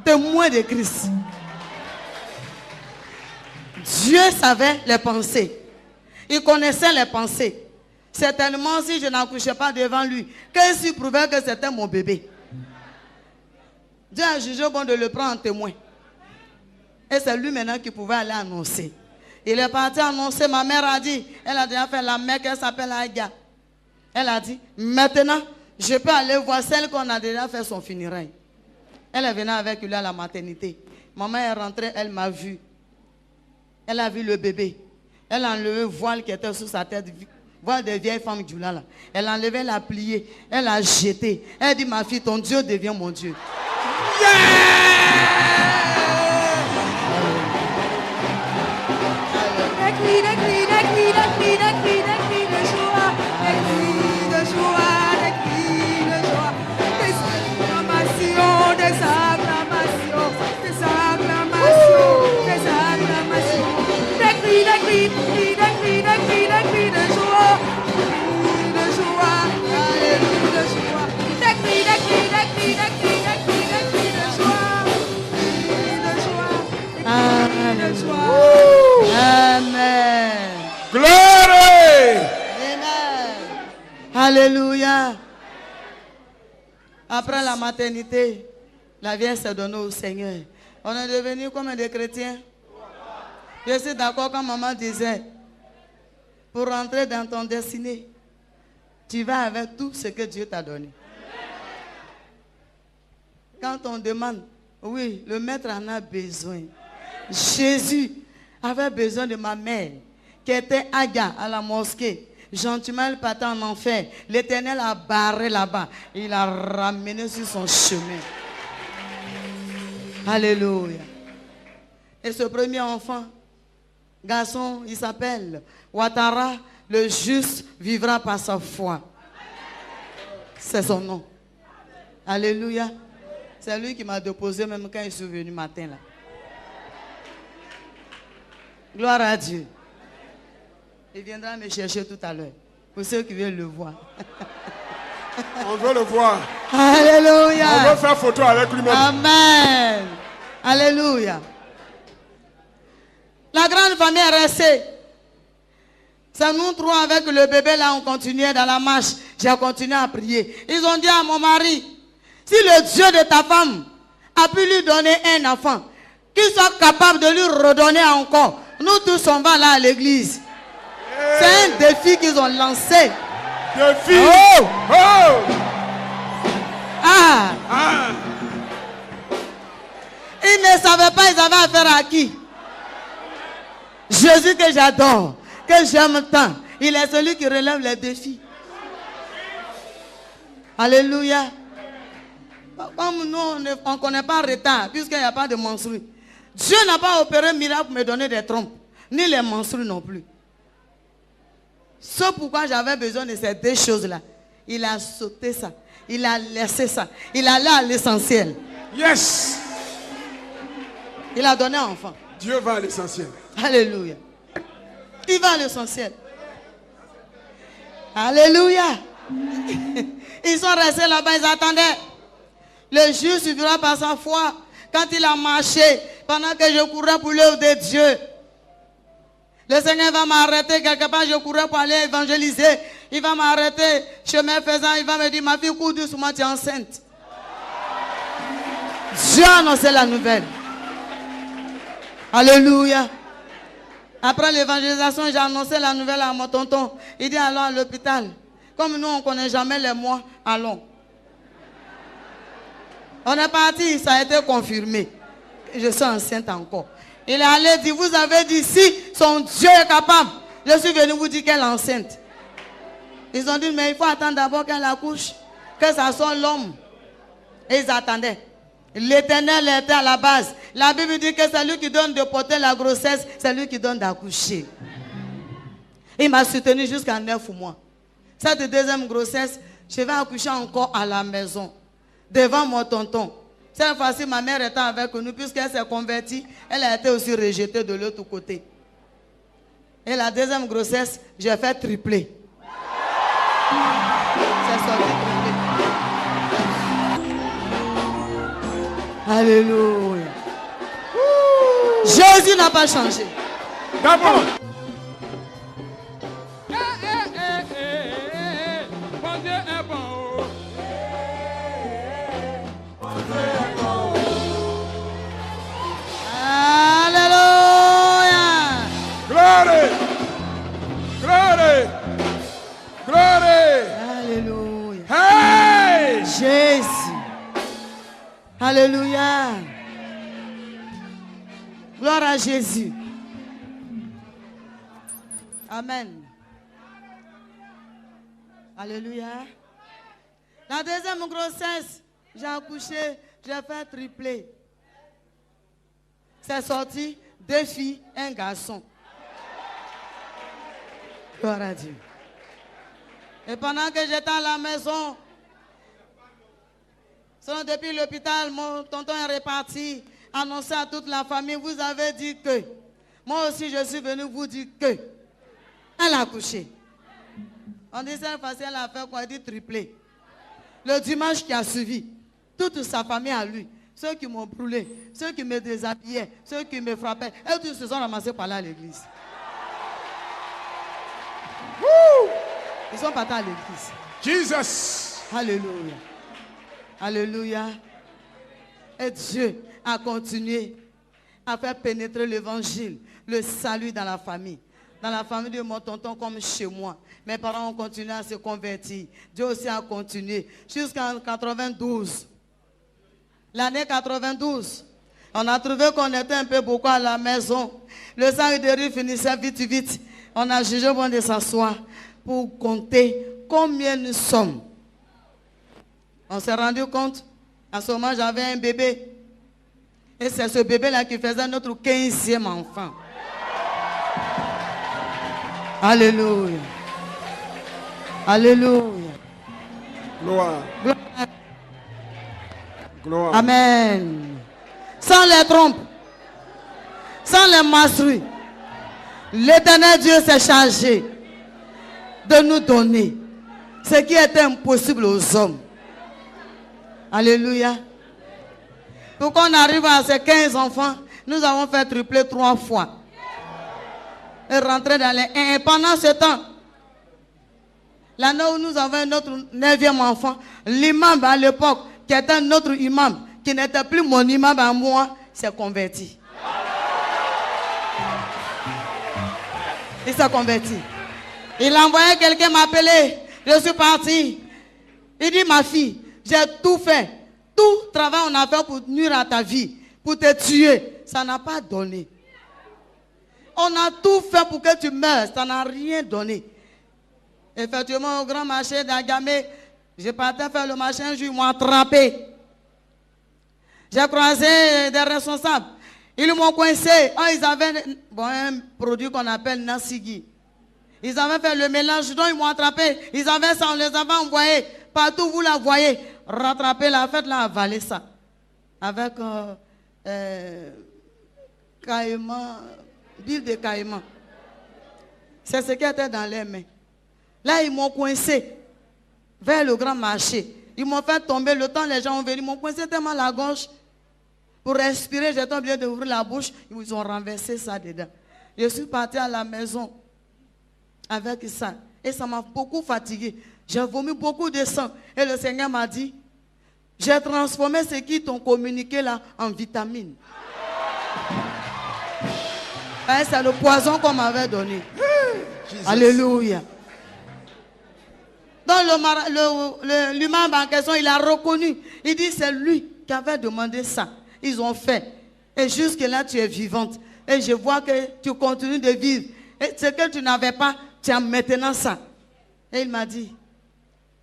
Témoin de Christ. Dieu savait les pensées. Il connaissait les pensées. Certainement, si je n'accouchais pas devant lui, qu'est-ce qui prouvait que c'était mon bébé? Dieu a jugé bon de le prendre en témoin. Et c'est lui maintenant qui pouvait aller annoncer. Il est parti annoncer, ma mère a dit, elle a déjà fait la mère qu'elle s'appelle Aïga. Elle a dit, maintenant, je peux aller voir celle qu'on a déjà fait son funérail. Elle est venue avec lui à la maternité. Maman est rentrée, elle m'a vu. Elle a vu le bébé. Elle a enlevé le voile qui était sous sa tête. Voile des vieilles femmes du là. Elle a enlevé, elle a plié. Elle a jeté. Elle dit, ma fille, ton Dieu devient mon Dieu. Yeah! Alléluia. Après la maternité, la vie s'est donnée au Seigneur. On est devenu comme des chrétiens. Je suis d'accord quand maman disait, pour rentrer dans ton destinée, tu vas avec tout ce que Dieu t'a donné. Quand on demande, oui, le maître en a besoin. Jésus avait besoin de ma mère, qui était Aga à la mosquée. Gentiment, elle partait en enfer. L'Éternel a barré là-bas. Il l'a ramené sur son chemin. Alléluia. Et ce premier enfant, garçon, il s'appelle Ouattara, le juste vivra par sa foi. C'est son nom. Alléluia. C'est lui qui m'a déposé même quand je suis venu matin là. Gloire à Dieu. Il viendra me chercher tout à l'heure. Pour ceux qui veulent le voir. On veut le voir. Alléluia. On veut faire photo avec lui-même. Amen. Alléluia. La grande famille est restée. C'est nous trois avec le bébé là, on continuait dans la marche. J'ai continué à prier. Ils ont dit à mon mari, si le Dieu de ta femme a pu lui donner un enfant, qu'il soit capable de lui redonner encore. Nous tous on va là à l'église. C'est un défi qu'ils ont lancé. Défi. Oh! Oh! Ah! Ah! Ils ne savaient pas, ils avaient affaire à qui? Jésus que j'adore, que j'aime tant. Il est celui qui relève les défis. Alléluia. Comme nous, on ne connaît pas retard, puisqu'il n'y a pas de menstrues. Dieu n'a pas opéré un miracle pour me donner des trompes, ni les menstrues non plus. C'est pourquoi j'avais besoin de ces deux choses-là. Il a sauté ça. Il a laissé ça. Il allait à l'essentiel. Yes. Il a donné un enfant. Dieu va à l'essentiel. Alléluia. Il va à l'essentiel. Alléluia. Ils sont restés là-bas, ils attendaient. Le juste suffira par sa foi. Quand il a marché, pendant que je courais pour l'œuvre de Dieu, le Seigneur va m'arrêter quelque part, je courais pour aller évangéliser. Il va m'arrêter, chemin faisant, il va me dire, ma fille, cours doucement, tu es enceinte. Dieu a annoncé la nouvelle. Alléluia. Après l'évangélisation, j'ai annoncé la nouvelle à mon tonton. Il dit, allons à l'hôpital. Comme nous, on ne connaît jamais les mois, allons. On est parti, ça a été confirmé. Je suis enceinte encore. Il est allé dire, vous avez dit, si son Dieu est capable, je suis venu vous dire qu'elle est enceinte. Ils ont dit, mais il faut attendre d'abord qu'elle accouche, que ça soit l'homme. Et ils attendaient. L'Éternel était à la base. La Bible dit que c'est lui qui donne de porter la grossesse, c'est lui qui donne d'accoucher. Il m'a soutenu jusqu'à 9 mois. Cette deuxième grossesse, je vais accoucher encore à la maison, devant mon tonton. Cette fois-ci, ma mère était avec nous, puisqu'elle s'est convertie, elle a été aussi rejetée de l'autre côté. Et la deuxième grossesse, j'ai fait tripler. C'est sorti triplé. Alléluia. Jésus n'a pas changé. D'abord. Bon Dieu est bon. Alléluia. Glory. Glory. Glory. Alléluia. Hey. Jésus. Alléluia. Gloire à Jésus. Amen. Alléluia. La deuxième grossesse, j'ai accouché, j'ai fait tripler. C'est sorti 2 filles, 1 garçon. Gloire à Dieu. Et pendant que j'étais à la maison, depuis l'hôpital, mon tonton est reparti, annoncé à toute la famille, vous avez dit que, moi aussi je suis venu vous dire que, elle a accouché. On dit cette fois-ci, elle a fait quoi? Elle dit triplé. Le dimanche qui a suivi, toute sa famille à lui, ceux qui m'ont brûlé, ceux qui me déshabillaient, ceux qui me frappaient, elles tous se sont ramassés par là à l'église. Ils sont partis à l'église. Jesus. Alléluia. Alléluia. Et Dieu a continué à faire pénétrer l'évangile, le salut dans la famille. Dans la famille de mon tonton comme chez moi. Mes parents ont continué à se convertir. Dieu aussi a continué. Jusqu'en 92. L'année 92. On a trouvé qu'on était un peu beaucoup à la maison. Le sang de riz finissait vite, vite. On a jugé bon de s'asseoir pour compter combien nous sommes. On s'est rendu compte. En ce moment, j'avais un bébé. Et c'est ce bébé-là qui faisait notre 15e enfant. Alléluia. Alléluia. Gloire. Gloire. Gloire. Amen. Sans les trompes, sans les masseries, l'Éternel Dieu s'est chargé de nous donner ce qui était impossible aux hommes. Alléluia. Pour qu'on arrive à ces 15 enfants, nous avons fait tripler 3 fois. Et rentrer dans les 1. Et pendant ce temps, l'année où nous avons notre 9e enfant, l'imam à l'époque, qui était notre imam, qui n'était plus mon imam à moi, s'est converti. Il s'est converti. Il a envoyé quelqu'un m'appeler. Je suis parti. Il dit, ma fille, j'ai tout fait. Tout travail on a fait pour nuire à ta vie, pour te tuer. Ça n'a pas donné. On a tout fait pour que tu meurs. Ça n'a rien donné. Effectivement, au grand marché d'Agamé, je partais faire le marché un jour, ils m'ont attrapé. J'ai croisé des responsables. Ils m'ont coincé. Oh, ils avaient un produit qu'on appelle Nassigi. Ils avaient fait le mélange, donc ils m'ont attrapé. Ils avaient ça, on les avait envoyés. Partout, vous la voyez. Rattraper la fête, là, avaler ça. Avec caïman, bile de caïman. C'est ce qui était dans les mains. Là, ils m'ont coincé vers le grand marché. Ils m'ont fait tomber. Le temps, les gens ont venu. Ils m'ont coincé tellement la gorge. Pour respirer, j'étais obligé d'ouvrir la bouche. Ils ont renversé ça dedans. Je suis parti à la maison avec ça. Et ça m'a beaucoup fatigué. J'ai vomi beaucoup de sang. Et le Seigneur m'a dit, j'ai transformé ce qui t'ont communiqué là en vitamines. C'est le poison qu'on m'avait donné. Alléluia. Donc l'imam en question, il a reconnu. Il dit, c'est lui qui avait demandé ça. Ils ont fait. Et jusque là, tu es vivante. Et je vois que tu continues de vivre. Et ce que tu n'avais pas, tu as maintenant ça. Et il m'a dit,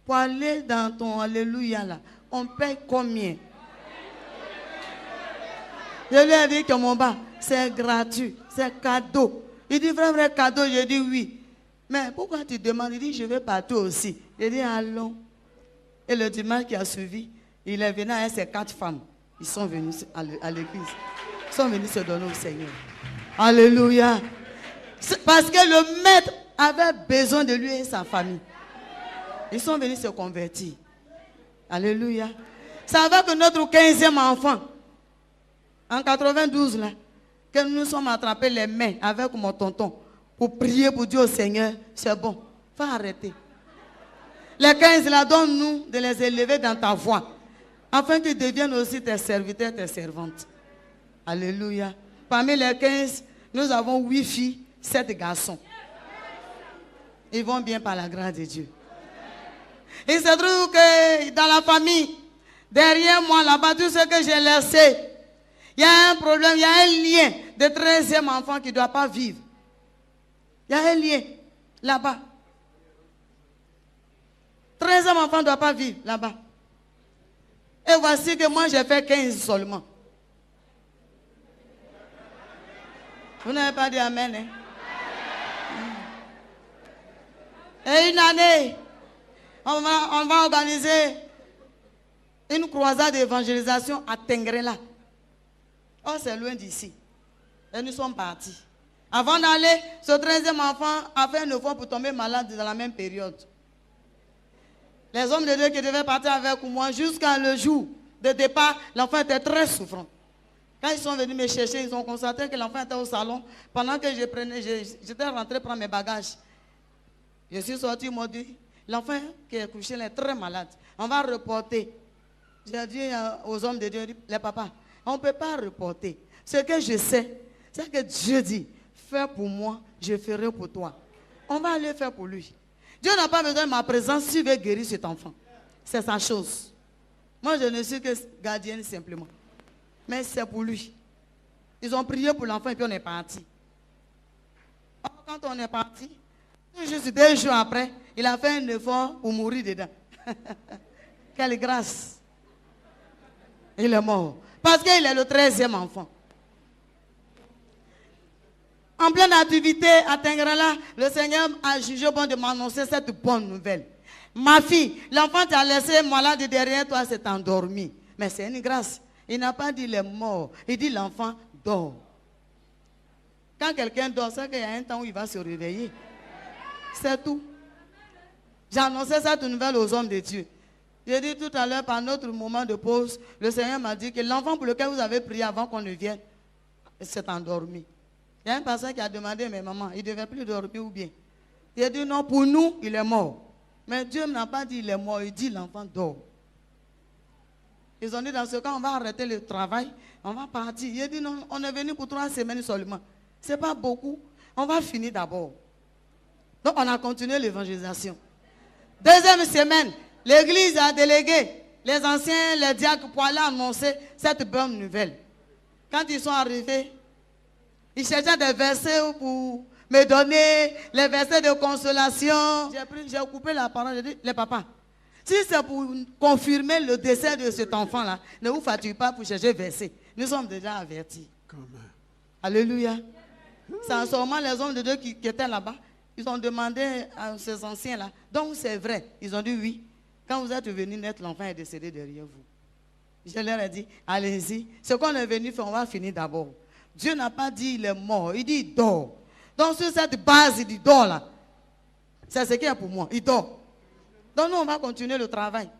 pour aller dans ton Alléluia là, on paye combien? Je lui ai dit que mon bas, c'est gratuit, c'est cadeau. Il dit, vrai cadeau, je dis oui. Mais pourquoi tu demandes? Il dit, je vais partout aussi. Je dis, allons. Et le dimanche qui a suivi, il est venu avec ses 4 femmes. Ils sont venus à l'église. Ils sont venus se donner au Seigneur. Alléluia. Parce que le maître avait besoin de lui et sa famille. Ils sont venus se convertir. Alléluia. Ça va que notre 15e enfant, en 92, là, que nous sommes attrapés les mains avec mon tonton pour prier pour Dieu au Seigneur, c'est bon. Faut arrêter. Les 15 là, donne-nous de les élever dans ta voie, afin qu'ils deviennent aussi tes serviteurs, tes servantes. Alléluia. Parmi les 15, nous avons 8 filles, 7 garçons. Ils vont bien par la grâce de Dieu. Il se trouve que dans la famille, derrière moi, là-bas, tout ce que j'ai laissé, il y a un problème, il y a un lien de 13e enfant qui ne doit pas vivre. Il y a un lien là-bas. 13e enfant ne doit pas vivre là-bas. Et voici que moi, j'ai fait 15 seulement. Vous n'avez pas dit amen, hein? Et une année, on va organiser une croisade d'évangélisation à Tengrela. Oh, c'est loin d'ici. Et nous sommes partis. Avant d'aller, ce 13e enfant a fait une fois pour tomber malade dans la même période. Les hommes de Dieu qui devaient partir avec moi jusqu'à le jour de départ, l'enfant était très souffrant. Quand ils sont venus me chercher, ils ont constaté que l'enfant était au salon. Pendant que j'étais rentré prendre mes bagages. Je suis sorti, ils m'ont dit, l'enfant qui est couché là est très malade. On va reporter. J'ai dit aux hommes de Dieu, les papas, on ne peut pas reporter. Ce que je sais, c'est que Dieu dit, fais pour moi, je ferai pour toi. On va aller faire pour lui. Dieu n'a pas besoin de ma présence s'il veut guérir cet enfant. C'est sa chose. Moi, je ne suis que gardienne simplement. Mais c'est pour lui. Ils ont prié pour l'enfant et puis on est parti. Quand on est parti, juste 2 jours après, il a fait un effort pour mourir dedans. Quelle grâce. Il est mort. Parce qu'il est le 13e enfant. En pleine activité à Tengrala, le Seigneur a jugé bon de m'annoncer cette bonne nouvelle. Ma fille, l'enfant t'a laissé malade derrière toi, s'est endormi. Mais c'est une grâce. Il n'a pas dit il est mort. Il dit l'enfant dort. Quand quelqu'un dort, c'est qu'il y a un temps où il va se réveiller. C'est tout. J'ai annoncé cette nouvelle aux hommes de Dieu. J'ai dit tout à l'heure, par notre moment de pause, le Seigneur m'a dit que l'enfant pour lequel vous avez prié avant qu'on ne vienne s'est endormi. Il y a un passage qui a demandé, mais maman, il ne devait plus dormir ou bien? Il a dit non, pour nous, il est mort. Mais Dieu n'a pas dit il est mort, il dit l'enfant dort. Ils ont dit dans ce cas, on va arrêter le travail, on va partir. Il a dit non, on est venu pour 3 semaines seulement. Ce n'est pas beaucoup, on va finir d'abord. Donc on a continué l'évangélisation. 2e semaine, l'église a délégué les anciens, les diacres pour aller annoncer cette bonne nouvelle. Quand ils sont arrivés, ils cherchaient des versets pour me donner, les versets de consolation. J'ai coupé la parole, j'ai dit, les papas, si c'est pour confirmer le décès de cet enfant-là, ne vous fatiguez pas pour chercher versets. Nous sommes déjà avertis. Alléluia. C'est en ce moment les hommes de Dieu qui étaient là-bas. Ils ont demandé à ces anciens-là. Donc c'est vrai. Ils ont dit oui. Quand vous êtes venus naître, l'enfant est décédé derrière vous. Je leur ai dit, allez-y. Ce qu'on est venu faire, on va finir d'abord. Dieu n'a pas dit il est mort. Il dit il dort. Donc sur cette base, il dit dort là. C'est ce qu'il y a pour moi. Il dort. Donc nous, on va continuer le travail.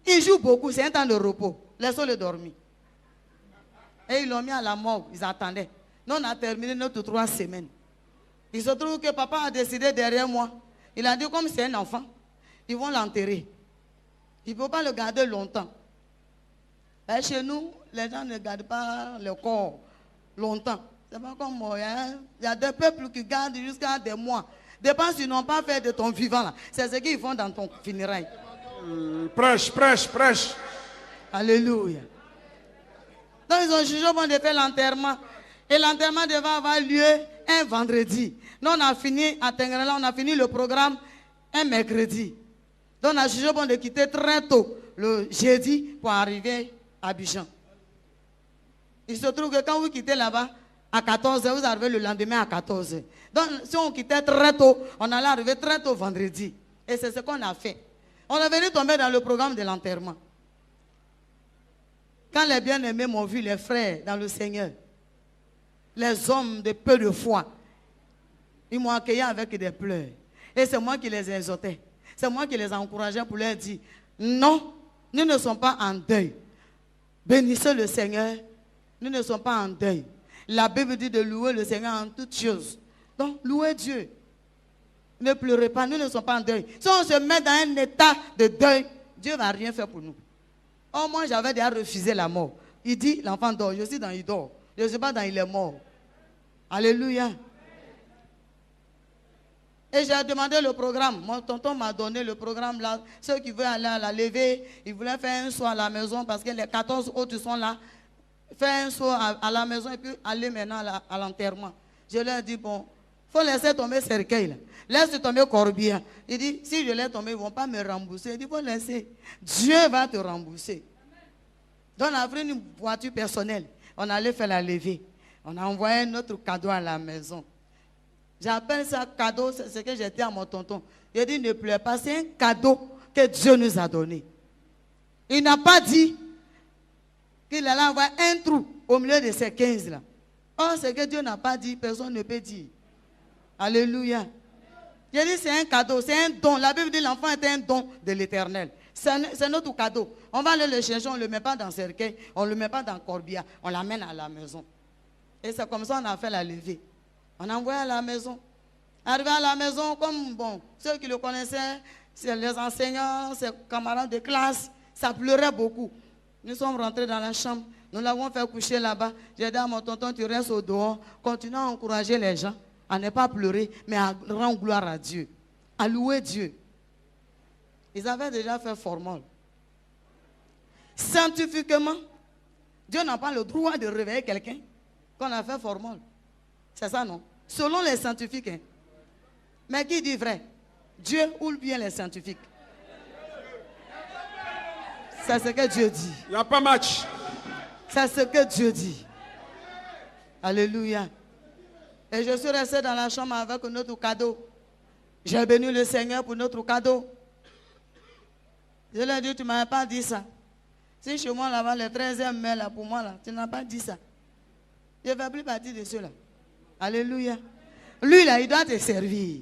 Il joue beaucoup. C'est un temps de repos. Laissons-le dormir. Et ils l'ont mis à la mort. Ils attendaient. Nous, on a terminé notre 3 semaines. Il se trouve que papa a décidé derrière moi. Il a dit comme c'est un enfant, ils vont l'enterrer. Il ne peut pas le garder longtemps. Et chez nous, les gens ne gardent pas le corps longtemps. C'est pas comme moi. Il y a des peuples qui gardent jusqu'à des mois. Dépend s'ils n'ont pas fait de ton vivant là. C'est ce qu'ils font dans ton funérail. Prêche, prêche, prêche. Alléluia. Donc ils ont jugé bon de faire l'enterrement. Et l'enterrement devait avoir lieu un vendredi. Nous on a fini à Tengrala, on a fini le programme un mercredi. Donc on a jugé bon de quitter très tôt le jeudi pour arriver à Abidjan. Il se trouve que quand vous quittez là-bas à 14h, vous arrivez le lendemain à 14h. Donc si on quittait très tôt, on allait arriver très tôt vendredi. Et c'est ce qu'on a fait. On est venu tomber dans le programme de l'enterrement. Quand les bien-aimés m'ont vu, les frères dans le Seigneur, les hommes de peu de foi, ils m'ont accueilli avec des pleurs. Et c'est moi qui les exhortais. C'est moi qui les encourageais pour leur dire, non, nous ne sommes pas en deuil. Bénissez le Seigneur, nous ne sommes pas en deuil. La Bible dit de louer le Seigneur en toutes choses. Donc, louez Dieu. Ne pleurez pas, nous ne sommes pas en deuil. Si on se met dans un état de deuil, Dieu ne va rien faire pour nous. Oh, moi, j'avais déjà refusé la mort. Il dit, l'enfant dort, je suis dans il dort. Je ne suis pas dans il est mort. Alléluia. Et j'ai demandé le programme. Mon tonton m'a donné le programme là. Ceux qui veulent aller à la levée, ils voulaient faire un soir à la maison parce que les 14 autres sont là. Faire un soir à la maison et puis aller maintenant à l'enterrement. Je leur ai dit, bon, il faut laisser tomber cercueil là. Laisse tomber corbillard. Il dit, si je laisse tomber, ils ne vont pas me rembourser. Il dit, il faut laisser. Dieu va te rembourser. Donc on a pris une voiture personnelle. On allait faire la levée. On a envoyé notre cadeau à la maison. J'appelle ça cadeau, c'est ce que j'ai dit à mon tonton. Il a dit, ne pleure pas, c'est un cadeau que Dieu nous a donné. Il n'a pas dit qu'il allait avoir un trou au milieu de ces 15 là. Oh, ce que Dieu n'a pas dit, personne ne peut dire. Alléluia. J'ai dit, c'est un cadeau, c'est un don. La Bible dit, l'enfant est un don de l'Éternel. C'est notre cadeau. On va aller le chercher, on ne le met pas dans le cercueil, on ne le met pas dans le corbillard, on l'amène à la maison. Et c'est comme ça qu'on a fait la levée. On a envoyé à la maison. Arrivé à la maison, comme bon, ceux qui le connaissaient, C'est les enseignants, ses camarades de classe, ça pleurait beaucoup. Nous sommes rentrés dans la chambre, nous l'avons fait coucher là-bas. J'ai dit à mon tonton, tu restes au dehors, continue à encourager les gens, à ne pas pleurer, mais à rendre gloire à Dieu, à louer Dieu. Ils avaient déjà fait formol. Scientifiquement, Dieu n'a pas le droit de réveiller quelqu'un qu'on a fait formol. C'est ça, non? Selon les scientifiques. Hein. Mais qui dit vrai? Dieu ou bien les scientifiques? C'est ce que Dieu dit. Il n'y a pas match. C'est ce que Dieu dit. Alléluia. Et je suis resté dans la chambre avec notre cadeau. J'ai béni le Seigneur pour notre cadeau. Je lui ai dit, tu ne m'avais pas dit ça. Si chez moi là-bas, le 13e mai, là, pour moi, là, tu n'as pas dit ça. Je ne fais plus partie de ceux-là. Alléluia. Lui, là, il doit te servir.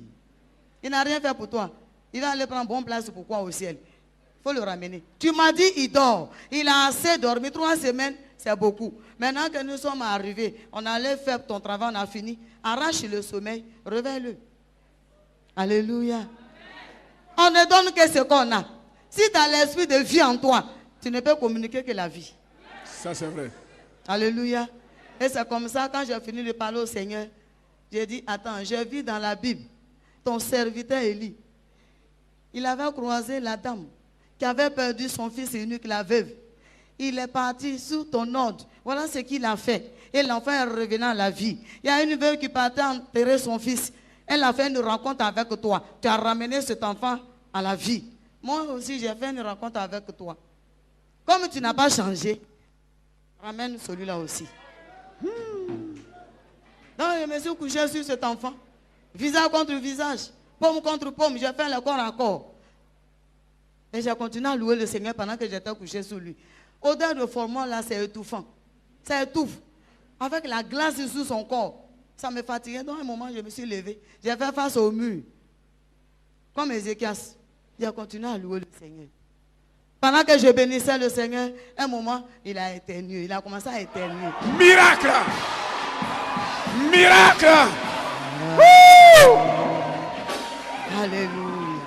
Il n'a rien fait pour toi. Il va aller prendre bonne place pour quoi au ciel? Il faut le ramener. Tu m'as dit, il dort. Il a assez dormi. 3 semaines, c'est beaucoup. Maintenant que nous sommes arrivés, on allait faire ton travail, on a fini. Arrache le sommeil, réveille-le. Alléluia. On ne donne que ce qu'on a. Si tu as l'esprit de vie en toi, tu ne peux communiquer que la vie. Ça, c'est vrai. Alléluia. Et c'est comme ça, quand j'ai fini de parler au Seigneur, j'ai dit, attends, j'ai vu dans la Bible, ton serviteur Élie, il avait croisé la dame qui avait perdu son fils unique, la veuve. Il est parti sous ton ordre. Voilà ce qu'il a fait. Et l'enfant est revenu à la vie. Il y a une veuve qui partait enterrer son fils. Elle a fait une rencontre avec toi. Tu as ramené cet enfant à la vie. Moi aussi, j'ai fait une rencontre avec toi. Comme tu n'as pas changé, ramène celui-là aussi. Donc, je me suis couché sur cet enfant. Visage contre visage. Pomme contre pomme. J'ai fait le corps à corps. Et j'ai continué à louer le Seigneur pendant que j'étais couché sur lui. Odeur de formol, là, c'est étouffant. Ça étouffe. Avec la glace sous son corps. Ça me fatiguait. Dans un moment, je me suis levé. J'ai fait face au mur. Comme Ézéchias. J'ai continué à louer le Seigneur. Pendant que je bénissais le Seigneur, un moment, il a éternué. Il a commencé à éternuer. Miracle! Miracle! Alléluia.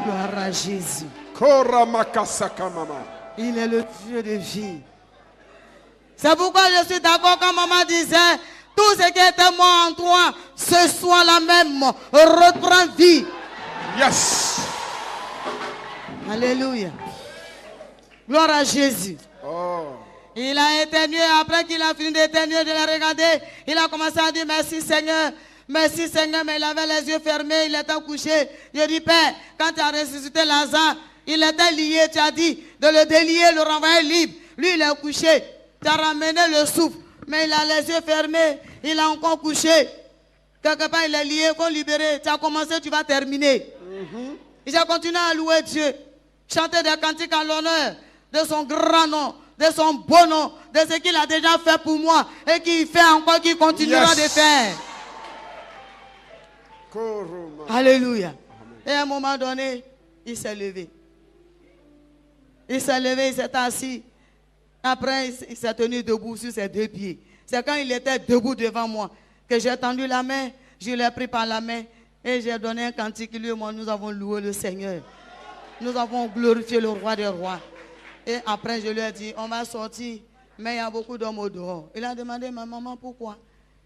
Gloire à Jésus. Il est le Dieu de vie. C'est pourquoi je suis d'accord quand maman disait, tout ce qui était mort en toi, ce soir là même, reprend vie. Yes! Alléluia. Gloire à Jésus. Oh. Il a éternué. Après qu'il a fini d'éternuer, je l'ai regardé. Il a commencé à dire merci Seigneur. Merci Seigneur. Mais il avait les yeux fermés. Il était couché. Je dis Père, quand tu as ressuscité Lazare, il était lié. Tu as dit de le délier, le renvoyer libre. Lui, il est couché. Tu as ramené le souffle. Mais il a les yeux fermés. Il a encore couché. Quelque part, il est lié. Il faut libérer. Tu as commencé, tu vas terminer. Il a continué à louer Dieu. Chanter des cantiques à l'honneur de son grand nom, de son beau nom, de ce qu'il a déjà fait pour moi et qu'il fait encore, qu'il continuera de faire. Alléluia. Et à un moment donné, il s'est levé. Il s'est levé, il s'est assis. Après, il s'est tenu debout sur ses 2 pieds. C'est quand il était debout devant moi que j'ai tendu la main, je l'ai pris par la main et j'ai donné un cantique. Lui et moi, nous avons loué le Seigneur. Nous avons glorifié le roi des rois. Et après, je lui ai dit, on va sortir, mais il y a beaucoup d'hommes au dehors. Il a demandé, ma maman, pourquoi?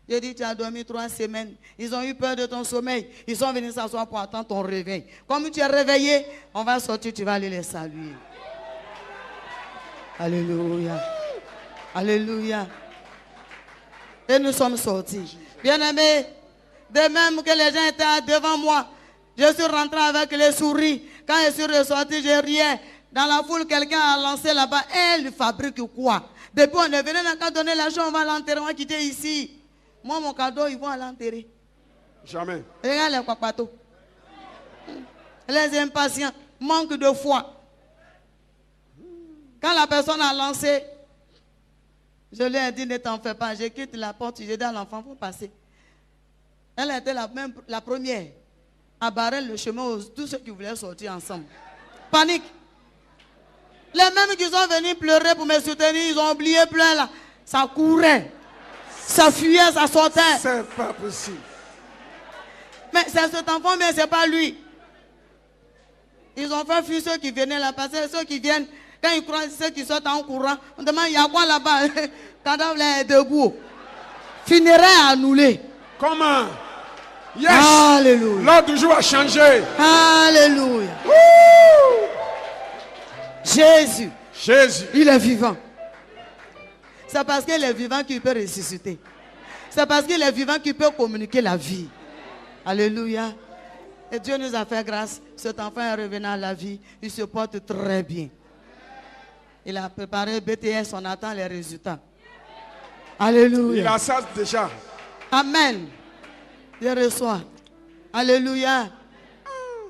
J'ai dit, tu as dormi 3 semaines. Ils ont eu peur de ton sommeil. Ils sont venus s'asseoir pour attendre ton réveil. Comme tu es réveillé, on va sortir, tu vas aller les saluer. Alléluia. Alléluia. Et nous sommes sortis. Bien-aimés, de même que les gens étaient devant moi, je suis rentré avec les souris. Quand je suis ressorti, je riais. Dans la foule, quelqu'un a lancé là-bas. Elle fabrique quoi? Depuis on est venu, on n'a qu'à donner l'argent, on va l'enterrer, on va quitter ici. Moi, mon cadeau, ils vont à l'enterrer. Jamais. Regarde les papatos. Les impatients, manque de foi. Quand la personne a lancé, je lui ai dit, ne t'en fais pas. Je quitte la porte, j'ai dit à l'enfant, il faut passer. Elle était la première à barrer le chemin aux tous ceux qui voulaient sortir ensemble. Panique. Les mêmes qui sont venus pleurer pour me soutenir, ils ont oublié plein là. Ça courait. Ça fuyait, ça sortait. C'est pas possible. Mais c'est cet enfant, mais ce n'est pas lui. Ils ont fait fuir ceux qui venaient là, parce que ceux qui viennent, quand ils croient ceux qui sortent en courant, on demande, il y a quoi là-bas? Cadavre là est debout. Funérailles annulées. Comment? Yes. Alléluia. L'ordre du jour a changé. Alléluia. Jésus. Jésus. Il est vivant. C'est parce qu'il est vivant qu'il peut ressusciter. C'est parce qu'il est vivant qu'il peut communiquer la vie. Alléluia. Et Dieu nous a fait grâce. Cet enfant est revenu à la vie. Il se porte très bien. Il a préparé BTS. On attend les résultats. Alléluia. Il a ça déjà. Amen. Je reçois. Alléluia.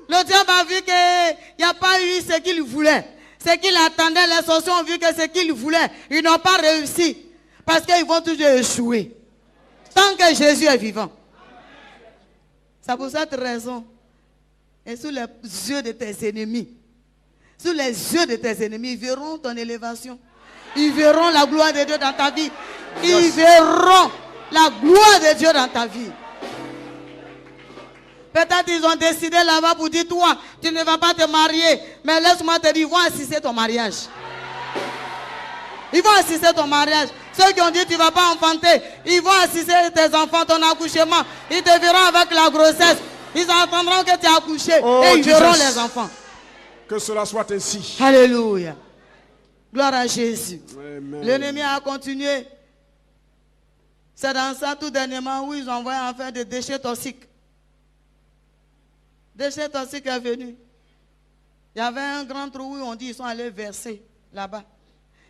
Le diable a vu qu'il n'y a pas eu ce qu'il voulait. Ce qu'il attendait, les sorciers ont vu que ce qu'ils voulaient, ils n'ont pas réussi. Parce qu'ils vont toujours échouer. Tant que Jésus est vivant. C'est pour cette raison. Et sous les yeux de tes ennemis, sous les yeux de tes ennemis, ils verront ton élévation. Ils verront la gloire de Dieu dans ta vie. Ils verront la gloire de Dieu dans ta vie. Peut-être ils ont décidé là-bas pour dire, toi, tu ne vas pas te marier. Mais laisse-moi te dire, ils vont assister ton mariage. Ils vont assister ton mariage. Ceux qui ont dit, tu ne vas pas enfanter, ils vont assister tes enfants, ton accouchement. Ils te verront avec la grossesse. Ils entendront que tu as accouché. Et ils verront les enfants. Que cela soit ainsi. Alléluia. Gloire à Jésus. L'ennemi a continué. C'est dans ça tout dernièrement où ils ont envoyé en fait des déchets toxiques. Déchets toxiques est venu. Il y avait un grand trou où on dit qu'ils sont allés verser là-bas.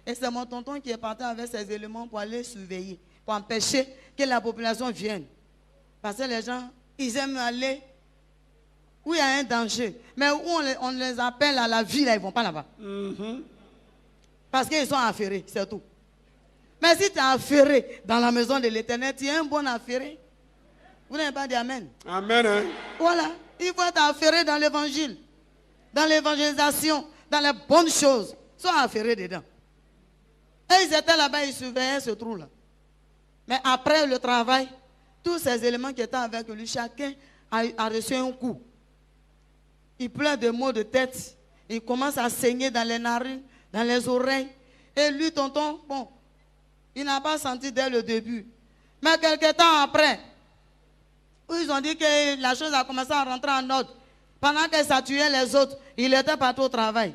Et c'est mon tonton qui est parti avec ses éléments pour aller surveiller, pour empêcher que la population vienne. Parce que les gens, ils aiment aller où il y a un danger. Mais où on les appelle à la vie, là, ils ne vont pas là-bas. Parce qu'ils sont affairés, c'est tout. Mais si tu es affairé dans la maison de l'Éternel, tu es un bon affairé. Vous n'avez pas dit Amen. Amen. Hein? Voilà. Il faut être affairé dans l'évangile, dans l'évangélisation, dans les bonnes choses. Sois affairé dedans. Et ils étaient là-bas, ils surveillaient ce trou-là. Mais après le travail, tous ces éléments qui étaient avec lui, chacun a reçu un coup. Il pleure de maux de tête. Il commence à saigner dans les narines, dans les oreilles. Et lui, tonton, bon, il n'a pas senti dès le début. Mais quelques temps après, où ils ont dit que la chose a commencé à rentrer en ordre. Pendant que ça tuait les autres, il était parti au travail.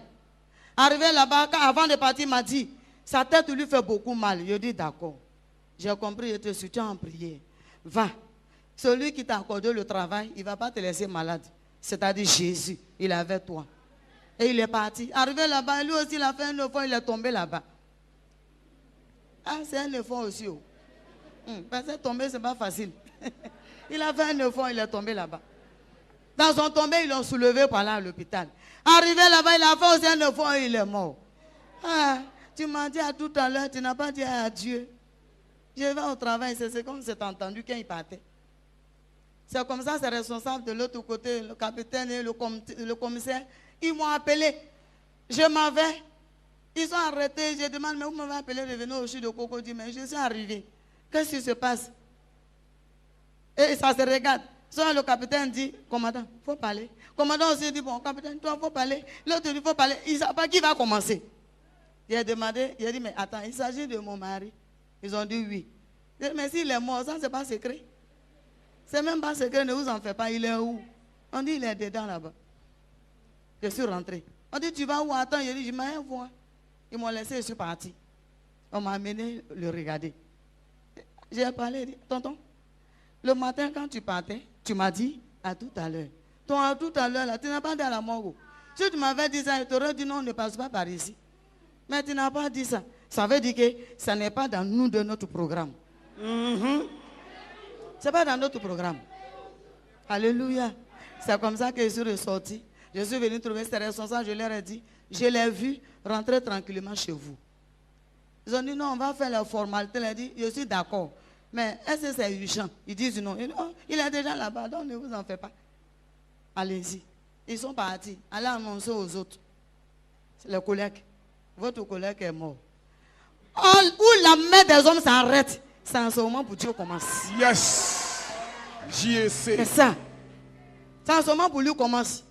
Arrivé là-bas, avant de partir, il m'a dit, sa tête lui fait beaucoup mal. Je dis d'accord. J'ai compris, je te soutiens en prière. Va. Celui qui t'a accordé le travail, il ne va pas te laisser malade. C'est-à-dire Jésus, il est avec toi. Et il est parti. Arrivé là-bas, lui aussi, il a fait un effort, il est tombé là-bas. Ah, c'est un effort aussi. Oh. Parce que tomber, ce n'est pas facile. Il a fait un effort, il est tombé là-bas. Dans son tombé, ils l'ont soulevé par là à l'hôpital. Arrivé là-bas, il a fait aussi un effort et il est mort. Ah, tu m'as dit à tout à l'heure, tu n'as pas dit à Dieu. Je vais au travail, c'est comme c'est entendu quand il partait. C'est comme ça, c'est responsable de l'autre côté, le capitaine et le commissaire. Ils m'ont appelé. Je m'en vais. Ils sont arrêtés. Je demande, mais vous m'avez appelé de venir au chute de Coco. Je dis, mais je suis arrivé. Qu'est-ce qui se passe? Et ça se regarde. Soit le capitaine dit, commandant, il faut parler. Commandant aussi dit, bon, capitaine, toi, il faut parler. L'autre dit, il faut parler. Il ne sait pas qui va commencer. Il a demandé, il a dit, mais attends, il s'agit de mon mari. Ils ont dit oui. Dit, mais s'il est mort, ça, c'est pas secret. C'est même pas secret, ne vous en faites pas. Il est où? On dit, il est dedans là-bas. Je suis rentré. On dit, tu vas où? Attends, il dit, je m'en vois. Ils m'ont laissé, je suis parti. On m'a amené le regarder. J'ai parlé, dit, tonton, le matin quand tu partais, tu m'as dit, à tout à l'heure. Ton à tout à l'heure, là, tu n'as pas dit à la morgue. Si tu m'avais dit ça, je t'aurais dit non, ne passe pas par ici. Mais tu n'as pas dit ça. Ça veut dire que ça n'est pas dans nous de notre programme. Ce n'est pas dans notre programme. Alléluia. C'est comme ça que je suis ressorti. Je suis venu trouver ces responsables, je leur ai dit, je l'ai vu rentrer tranquillement chez vous. Ils ont dit non, on va faire la formalité. Il a dit, je suis d'accord. Mais est-ce que c'est urgent? Ils disent non. Ils disent, oh, il est déjà là-bas, donc ne vous en faites pas. Allez-y. Ils sont partis. Allez annoncer aux autres. C'est le collègue. Votre collègue est mort. Où la main des hommes s'arrête, c'est en ce moment pour Dieu commence. Yes. JSC. C'est ça. C'est en ce moment pour lui commence.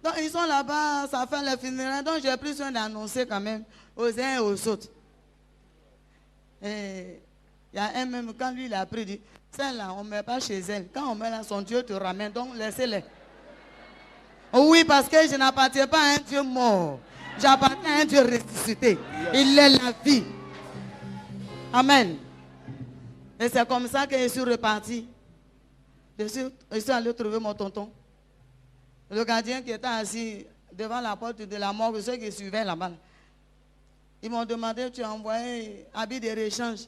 Donc ils sont là-bas, ça fait les funérailles. Donc j'ai pris soin d'annoncer quand même aux uns et aux autres. Et il y a un même, quand lui il a pris, il dit, celle-là, on ne met pas chez elle. Quand on met là, son Dieu te ramène, donc laissez-les. Oui, parce que je n'appartiens pas à un Dieu mort. J'appartiens à un Dieu ressuscité. Il est la vie. Amen. Et c'est comme ça que je suis reparti. Je suis allé trouver mon tonton. Le gardien qui était assis devant la porte de la morgue, ceux qui suivaient là-bas. Ils m'ont demandé, tu as envoyé habit de réchange.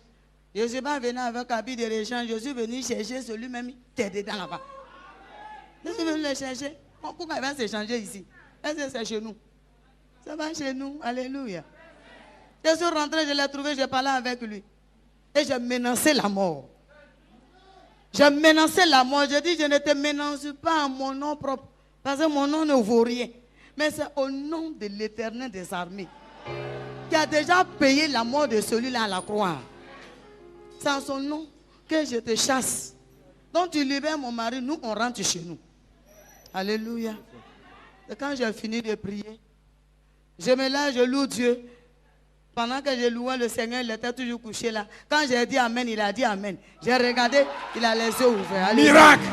Je ne suis pas venu avec habit de réchange, je suis venu chercher celui-même qui était dedans là-bas. Je suis venu le chercher. Pourquoi il va s'échanger ici? Est-ce que c'est chez nous? Ça va chez nous, alléluia. Je suis rentré, je l'ai trouvé, j'ai parlé avec lui. Et j'ai menacé la mort. J'ai menacé la mort. J'ai dit, je ne te menace pas à mon nom propre. Parce que mon nom ne vaut rien. Mais c'est au nom de l'Éternel des armées qui a déjà payé la mort de celui-là à la croix. C'est en son nom que je te chasse. Donc tu libères mon mari, nous on rentre chez nous. Alléluia. Et quand j'ai fini de prier, je me lève, je loue Dieu. Pendant que je louais le Seigneur, il était toujours couché là. Quand j'ai dit Amen, il a dit Amen. J'ai regardé, il a les yeux ouverts. Alléluia. Miracle.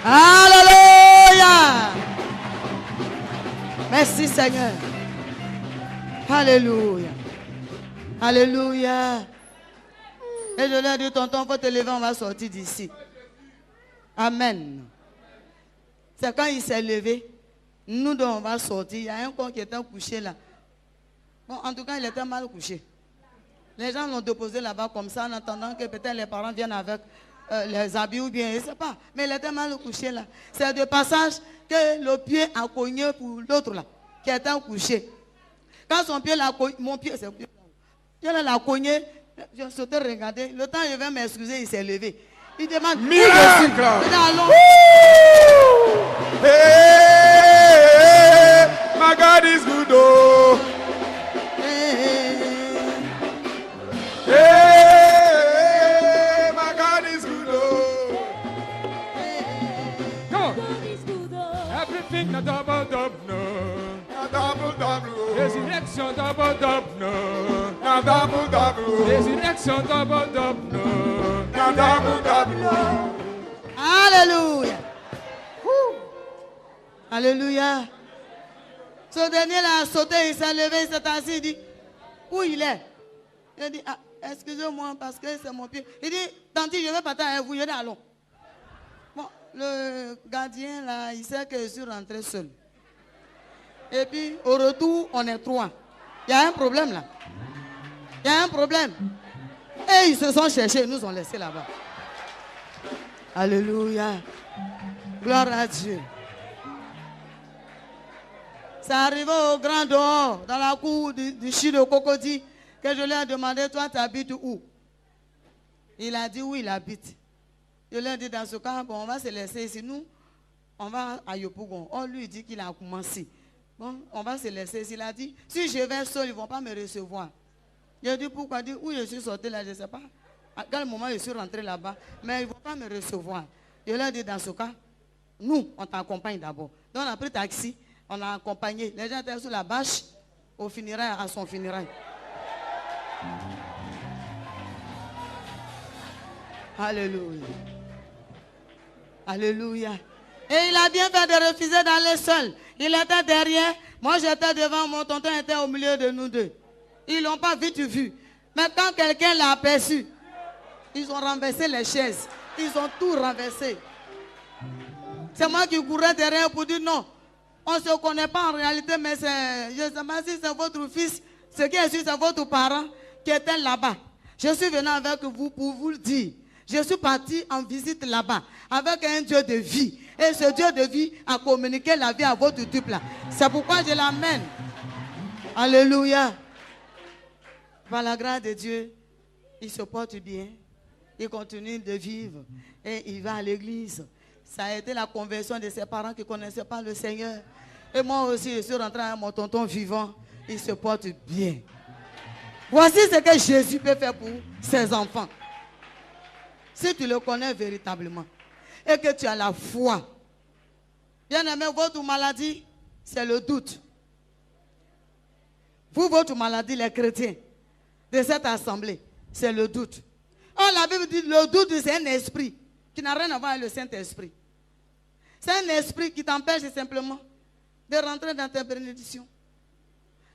Alléluia. Merci Seigneur. Alléluia. Alléluia. Et je lui ai dit, tonton, il faut te lever, on va sortir d'ici. Amen. C'est quand il s'est levé, nous deux on va sortir. Il y a un corps qui était couché là. Bon, en tout cas, il était mal couché. Les gens l'ont déposé là-bas comme ça, en attendant que peut-être les parents viennent avec les habits ou bien, je ne sais pas. Mais il était mal couché là. C'est de passage que le pied a cogné pour l'autre là, qui était couché. Quand son pied l'a cogné, mon pied, c'est le pied là. Il l'a cogné, je sautais regarder. Le temps je vais m'excuser, il s'est levé. Il demande, Miracle. allons. Hey, my God is good, oh. Hey, my God is good, oh. Come on. Everything na double double no. Na double double, oh. Resurrection double double no. Na double double, oh. Resurrection double double no. Na double double, oh. Alléluia. Alléluia. Ce dernier là a sauté, il s'est levé, il s'est assis, il dit, où il est? Il dit, ah, excusez-moi parce que c'est mon pied. Il dit, tanti, je vais partir avec vous, je dis, allons. Bon, le gardien là, il sait que je suis rentré seul. Et puis, au retour, on est trois. Il y a un problème là. Il y a un problème. Et ils se sont cherchés, ils nous ont laissés là-bas. Alléluia. Gloire à Dieu. C'est arrivé au grand dehors, dans la cour du Chi de Cocody, que je lui ai demandé, toi, tu habites où? Il a dit où il habite. Je lui ai dit, dans ce cas, bon, on va se laisser ici. Nous, on va à Yopougon. On lui dit qu'il a commencé. Bon, on va se laisser ici. Il a dit, si je vais seul, ils ne vont pas me recevoir. Il a dit, pourquoi? Il dit, où je suis sorti là, je ne sais pas. À quel moment je suis rentré là-bas, mais ils ne vont pas me recevoir. Je lui ai dit, dans ce cas, nous, on t'accompagne d'abord. Donc, on a pris taxi. On a accompagné. Les gens étaient sur la bâche au funérail, à son funérail. Alléluia. Alléluia. Et il a bien fait de refuser d'aller seul. Il était derrière. Moi, j'étais devant. Mon tonton était au milieu de nous deux. Ils ne l'ont pas vite vu. Mais quand quelqu'un l'a aperçu, ils ont renversé les chaises. Ils ont tout renversé. C'est moi qui courais derrière pour dire non. On ne se connaît pas en réalité, mais je ne sais pas si c'est votre fils, ce qui est sûr, c'est votre parent qui était là-bas. Je suis venu avec vous pour vous le dire. Je suis parti en visite là-bas avec un Dieu de vie. Et ce Dieu de vie a communiqué la vie à votre type là. C'est pourquoi je l'amène. Alléluia. Par la grâce de Dieu, il se porte bien. Il continue de vivre. Et il va à l'église. Ça a été la conversion de ses parents qui ne connaissaient pas le Seigneur. Et moi aussi, je suis rentré avec mon tonton vivant. Il se porte bien. Voici ce que Jésus peut faire pour ses enfants. Si tu le connais véritablement et que tu as la foi, Bien aimé, votre maladie, c'est le doute. Vous, votre maladie, les chrétiens de cette assemblée, c'est le doute. Oh, la Bible dit le doute, c'est un esprit qui n'a rien à voir avec le Saint-Esprit. C'est un esprit qui t'empêche simplement de rentrer dans tes bénédictions.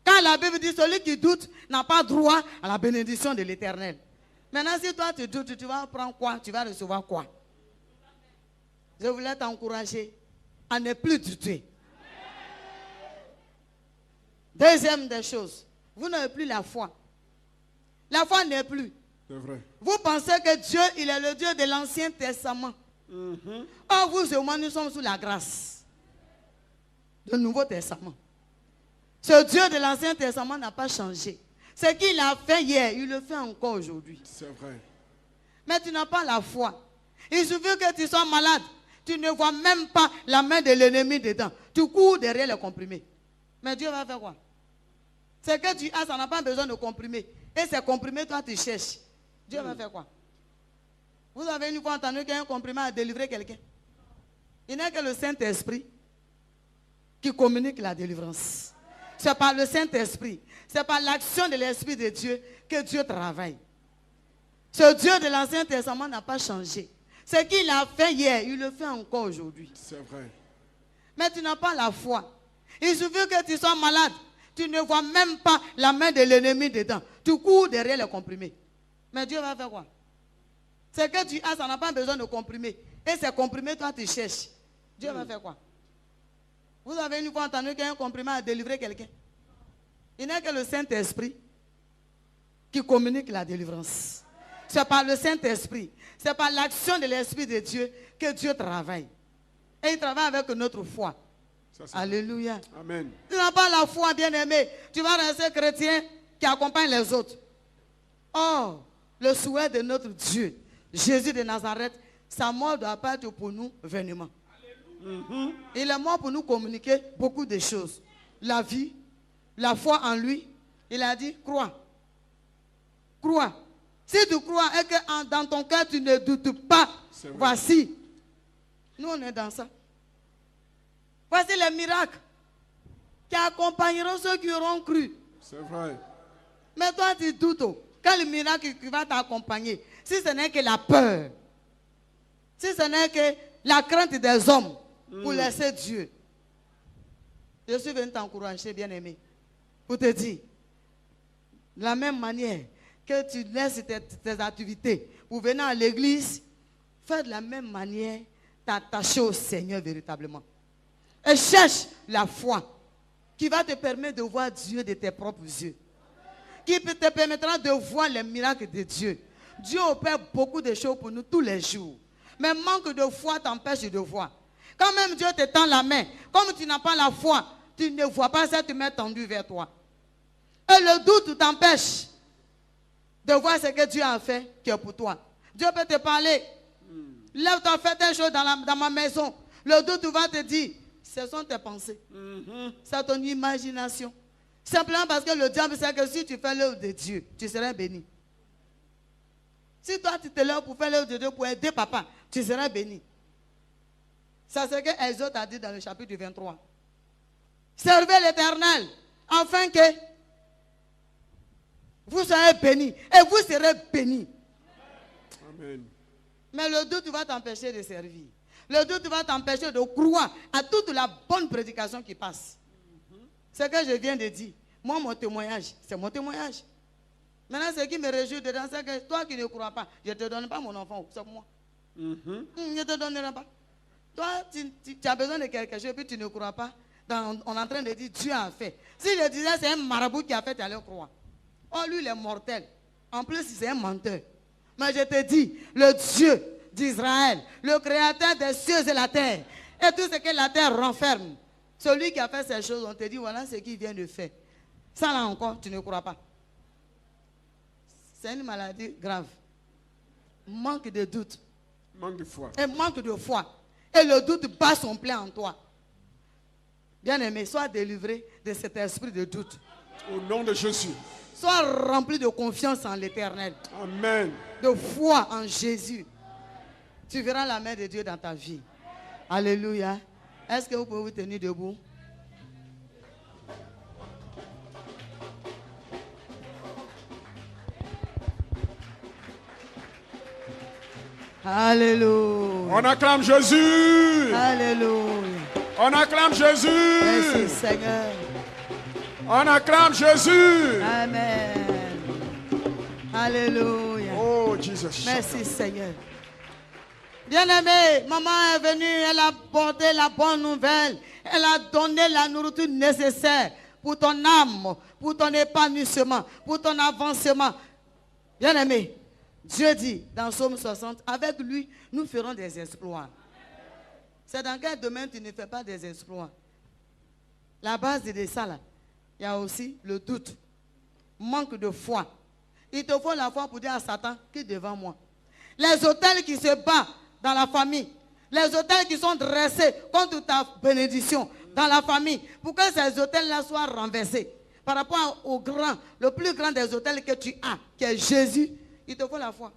Quand la Bible dit celui qui doute n'a pas droit à la bénédiction de l'Éternel. Maintenant, si toi tu doutes, tu vas prendre quoi? Tu vas recevoir quoi? Je voulais t'encourager à ne plus douter. Deuxième des choses, vous n'avez plus la foi. La foi n'est plus. C'est vrai. Vous pensez que Dieu, il est le Dieu de l'Ancien Testament. Or, vous et moi, nous sommes sous la grâce du Nouveau Testament. Ce Dieu de l'Ancien Testament n'a pas changé. Ce qu'il a fait hier, il le fait encore aujourd'hui. C'est vrai. Mais tu n'as pas la foi. Il suffit que tu sois malade. Tu ne vois même pas la main de l'ennemi dedans. Tu cours derrière les comprimés. Mais Dieu va faire quoi? C'est que tu as, ça n'a pas besoin de comprimés. Et ces comprimés, toi, tu cherches. Dieu va faire quoi? Vous avez une fois entendu qu'un comprimé a délivré quelqu'un? Il n'est que le Saint-Esprit qui communique la délivrance. C'est par le Saint-Esprit, c'est par l'action de l'Esprit de Dieu que Dieu travaille. Ce Dieu de l'Ancien Testament n'a pas changé. Ce qu'il a fait hier, il le fait encore aujourd'hui. C'est vrai. Mais tu n'as pas la foi. Il suffit que tu sois malade. Tu ne vois même pas la main de l'ennemi dedans. Tu cours derrière les comprimés. Mais Dieu va faire quoi? C'est que tu as, ça n'a pas besoin de comprimés. Et ces comprimés, toi, tu cherches. Dieu va faire quoi? Vous avez une fois entendu qu'un comprimé a délivré quelqu'un? Il n'est que le Saint-Esprit qui communique la délivrance. C'est par le Saint-Esprit, c'est par l'action de l'Esprit de Dieu que Dieu travaille. Et il travaille avec notre foi. Ça, Alléluia. Amen. Tu n'as pas la foi, bien-aimé. Tu vas rester chrétien qui accompagne les autres. Or, le souhait de notre Dieu, Jésus de Nazareth, sa mort doit pas être pour nous vainement. Il est mort pour nous communiquer beaucoup de choses. La vie, la foi en lui. Il a dit, crois. Crois. Si tu crois et que dans ton cœur tu ne doutes pas, voici. Nous on est dans ça. Voici les miracles qui accompagneront ceux qui auront cru. C'est vrai. Mais toi tu doutes. Quel miracle qui va t'accompagner? Si ce n'est que la peur. Si ce n'est que la crainte des hommes pour laisser Dieu. Je suis venu t'encourager, bien-aimé, pour te dire, de la même manière que tu laisses tes activités pour venir à l'église, fais de la même manière, t'attacher au Seigneur véritablement. Et cherche la foi qui va te permettre de voir Dieu de tes propres yeux. Qui te permettra de voir les miracles de Dieu. Dieu opère beaucoup de choses pour nous tous les jours. Mais manque de foi t'empêche de voir. Quand même Dieu te tend la main, comme tu n'as pas la foi, tu ne vois pas cette main tendue vers toi. Et le doute t'empêche de voir ce que Dieu a fait qui est pour toi. Dieu peut te parler. Lève-toi, fais des choses dans ma maison. Le doute va te dire, ce sont tes pensées. C'est ton imagination. Simplement parce que le diable sait que si tu fais l'œuvre de Dieu, tu seras béni. Si toi tu te lèves pour faire l'œuvre de Dieu, pour aider papa, tu seras béni. C'est ce que Exode a dit dans le chapitre 23. Servez l'Éternel, afin que vous soyez bénis. Et vous serez bénis. Amen. Mais le doute va t'empêcher de servir. Le doute va t'empêcher de croire à toute la bonne prédication qui passe. Ce que je viens de dire, moi mon témoignage, c'est mon témoignage. Maintenant ce qui me réjouit dedans, c'est que toi qui ne crois pas, je ne te donne pas mon enfant, c'est moi. Je ne te donnerai pas. Toi, tu as besoin de quelque chose et puis tu ne crois pas. On est en train de dire Dieu a fait. Si je disais c'est un marabout qui a fait, tu allais croire. Oh, lui, il est mortel. En plus, c'est un menteur. Mais je te dis, le Dieu d'Israël, le créateur des cieux et la terre, et tout ce que la terre renferme, celui qui a fait ces choses, on te dit, voilà ce qu'il vient de faire. Ça là encore, tu ne crois pas. C'est une maladie grave. Manque de doute. Manque de foi. Et manque de foi. Et le doute bat son plein en toi. Bien-aimé, sois délivré de cet esprit de doute. Au nom de Jésus. Sois rempli de confiance en l'Éternel. Amen. De foi en Jésus. Tu verras la main de Dieu dans ta vie. Alléluia. Est-ce que vous pouvez vous tenir debout? Alléluia. On acclame Jésus. Alléluia. On acclame Jésus. Merci Seigneur. On acclame Jésus. Amen. Alléluia. Oh, Jesus. Merci Seigneur. Bien-aimé, maman est venue, elle a porté la bonne nouvelle. Elle a donné la nourriture nécessaire pour ton âme, pour ton épanouissement, pour ton avancement. Bien-aimé, Dieu dit dans Psaume 60, avec lui, nous ferons des exploits. C'est dans quel domaine tu ne fais pas des exploits? La base de ça, là, il y a aussi le doute, manque de foi. Il te faut la foi pour dire à Satan, qui est devant moi? Les autels qui se battent dans la famille, les autels qui sont dressés contre ta bénédiction dans la famille, pour que ces autels-là soient renversés. Par rapport au grand, le plus grand des autels que tu as, qui est Jésus, il te faut la foi.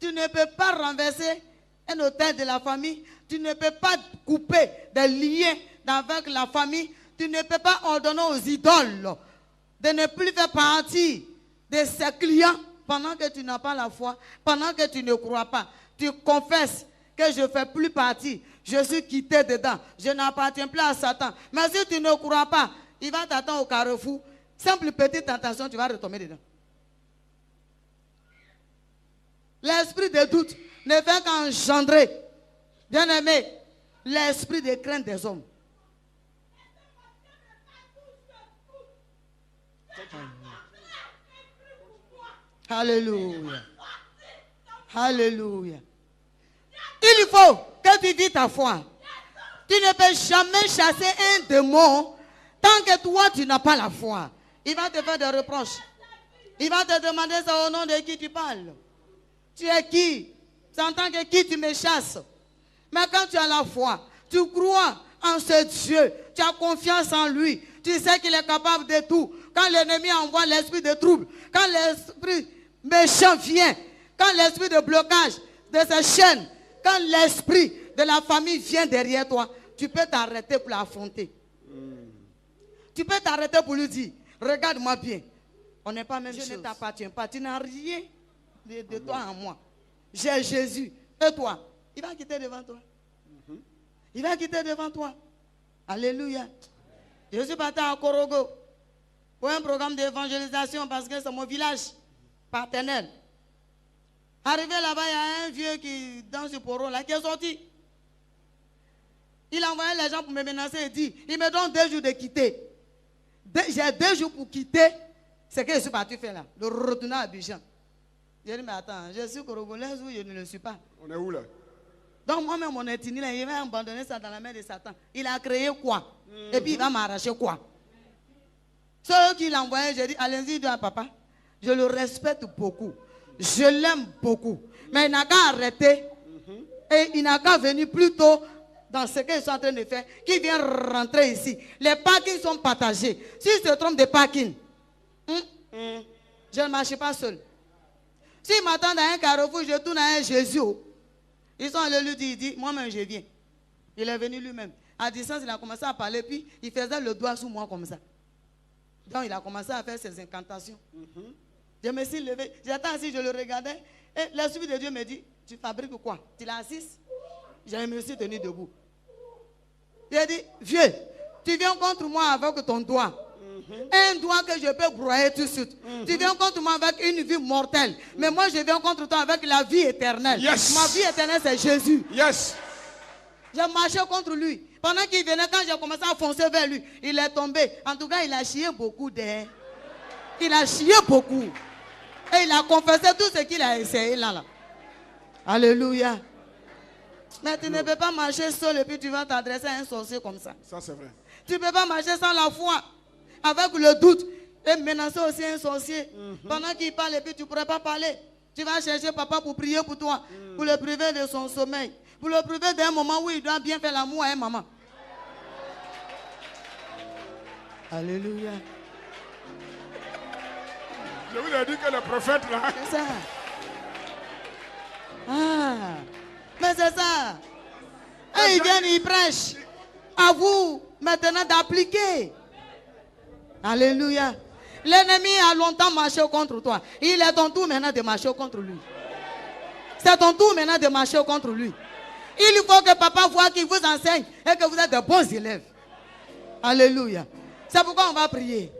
Tu ne peux pas renverser un autel de la famille, tu ne peux pas couper des liens avec la famille, tu ne peux pas ordonner aux idoles de ne plus faire partie de ses clients pendant que tu n'as pas la foi, pendant que tu ne crois pas. Tu confesses que je ne fais plus partie, je suis quitté dedans, je n'appartiens plus à Satan. Mais si tu ne crois pas, il va t'attendre au carrefour. Simple petite tentation, tu vas retomber dedans. L'esprit de doute ne fait qu'engendrer, bien aimé, l'esprit de crainte des hommes. Alléluia. Alléluia. Il faut que tu vis ta foi. Tu ne peux jamais chasser un démon tant que toi tu n'as pas la foi. Il va te faire des reproches. Il va te demander ça au nom de qui tu parles. Tu es qui? C'est en tant que qui tu me chasses. Mais quand tu as la foi, tu crois en ce Dieu, tu as confiance en lui, tu sais qu'il est capable de tout. Quand l'ennemi envoie l'esprit de trouble, quand l'esprit méchant vient, quand l'esprit de blocage de ces chaînes, quand l'esprit de la famille vient derrière toi, tu peux t'arrêter pour l'affronter. Tu peux t'arrêter pour lui dire, regarde-moi bien, on n'est pas même chose. Je ne t'appartiens pas, tu n'as rien de toi en moi. J'ai Jésus. Et toi, il va quitter devant toi. Il va quitter devant toi. Alléluia. Je suis parti à Korogo pour un programme d'évangélisation parce que c'est mon village partenaire. Arrivé là-bas, il y a un vieux qui, dans ce poro là, qui est sorti. Il a envoyé les gens pour me menacer et dit, il me donne 2 jours de quitter. J'ai 2 jours pour quitter ce que je suis parti faire là, de retourner à Abidjan. J'ai dit, mais attends, je suis corogolaise ou je ne le suis pas? On est où là? Donc moi-même, mon ethnie, il va abandonner ça dans la main de Satan. Il a créé quoi? Et puis il va m'arracher quoi? Ceux qui l'ont envoyé, j'ai dit, allez-y, à papa. Je le respecte beaucoup. Je l'aime beaucoup. Mais il n'a qu'à arrêter. Et il n'a qu'à venir plus tôt dans ce qu'ils sont en train de faire. Qu'il vienne rentrer ici. Les parkings sont partagés. S'il se trompe de parking, je ne marche pas seul. S'il m'attend dans un carrefour, je tourne à un Jésus. Ils sont allés lui dire, il dit, moi-même je viens. Il est venu lui-même. À distance, il a commencé à parler, puis il faisait le doigt sous moi comme ça. Donc il a commencé à faire ses incantations. Je me suis levé, j'étais assis, je le regardais. Et l'Esprit de Dieu me dit, tu fabriques quoi? Tu l'as assis? Je me suis tenu debout. Il a dit, vieux, tu viens contre moi avec ton doigt. Un doigt que je peux broyer tout de suite. Tu viens contre moi avec une vie mortelle. Mais moi, je viens contre toi avec la vie éternelle. Yes. Ma vie éternelle, c'est Jésus. Yes. J'ai marché contre lui. Pendant qu'il venait, quand j'ai commencé à foncer vers lui, il est tombé. En tout cas, il a chié beaucoup d'air. Il a chié beaucoup. Et il a confessé tout ce qu'il a essayé là. Alléluia. Mais tu ne peux pas marcher seul et puis tu vas t'adresser à un sorcier comme ça. Ça, c'est vrai. Tu ne peux pas marcher sans la foi. Avec le doute. Et menacer aussi un sorcier. Pendant qu'il parle et puis tu ne pourrais pas parler. Tu vas chercher papa pour prier pour toi. Pour le priver de son sommeil. Pour le priver d'un moment où il doit bien faire l'amour à un maman. Alléluia. Je vous ai dit que le prophète là. C'est ça. Ah. Mais c'est ça. Et ils viennent, ils prêchent. À vous maintenant d'appliquer. Alléluia. L'ennemi a longtemps marché contre toi. Il est ton tour maintenant de marcher contre lui. C'est ton tour maintenant de marcher contre lui. Il faut que papa voit qu'il vous enseigne et que vous êtes de bons élèves. Alléluia. C'est pourquoi on va prier.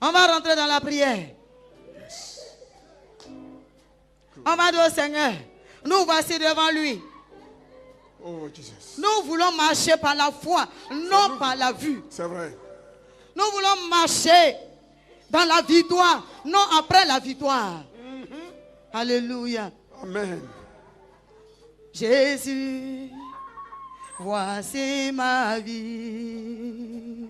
On va rentrer dans la prière. On va dire au Seigneur, nous voici devant lui. Oh, Jesus. Nous voulons marcher par la foi, non par la vue. C'est vrai. Nous voulons marcher dans la victoire, non après la victoire. Alléluia. Amen. Jésus, voici ma vie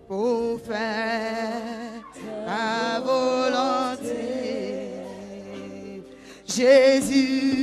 pour faire ta volonté. Jésus,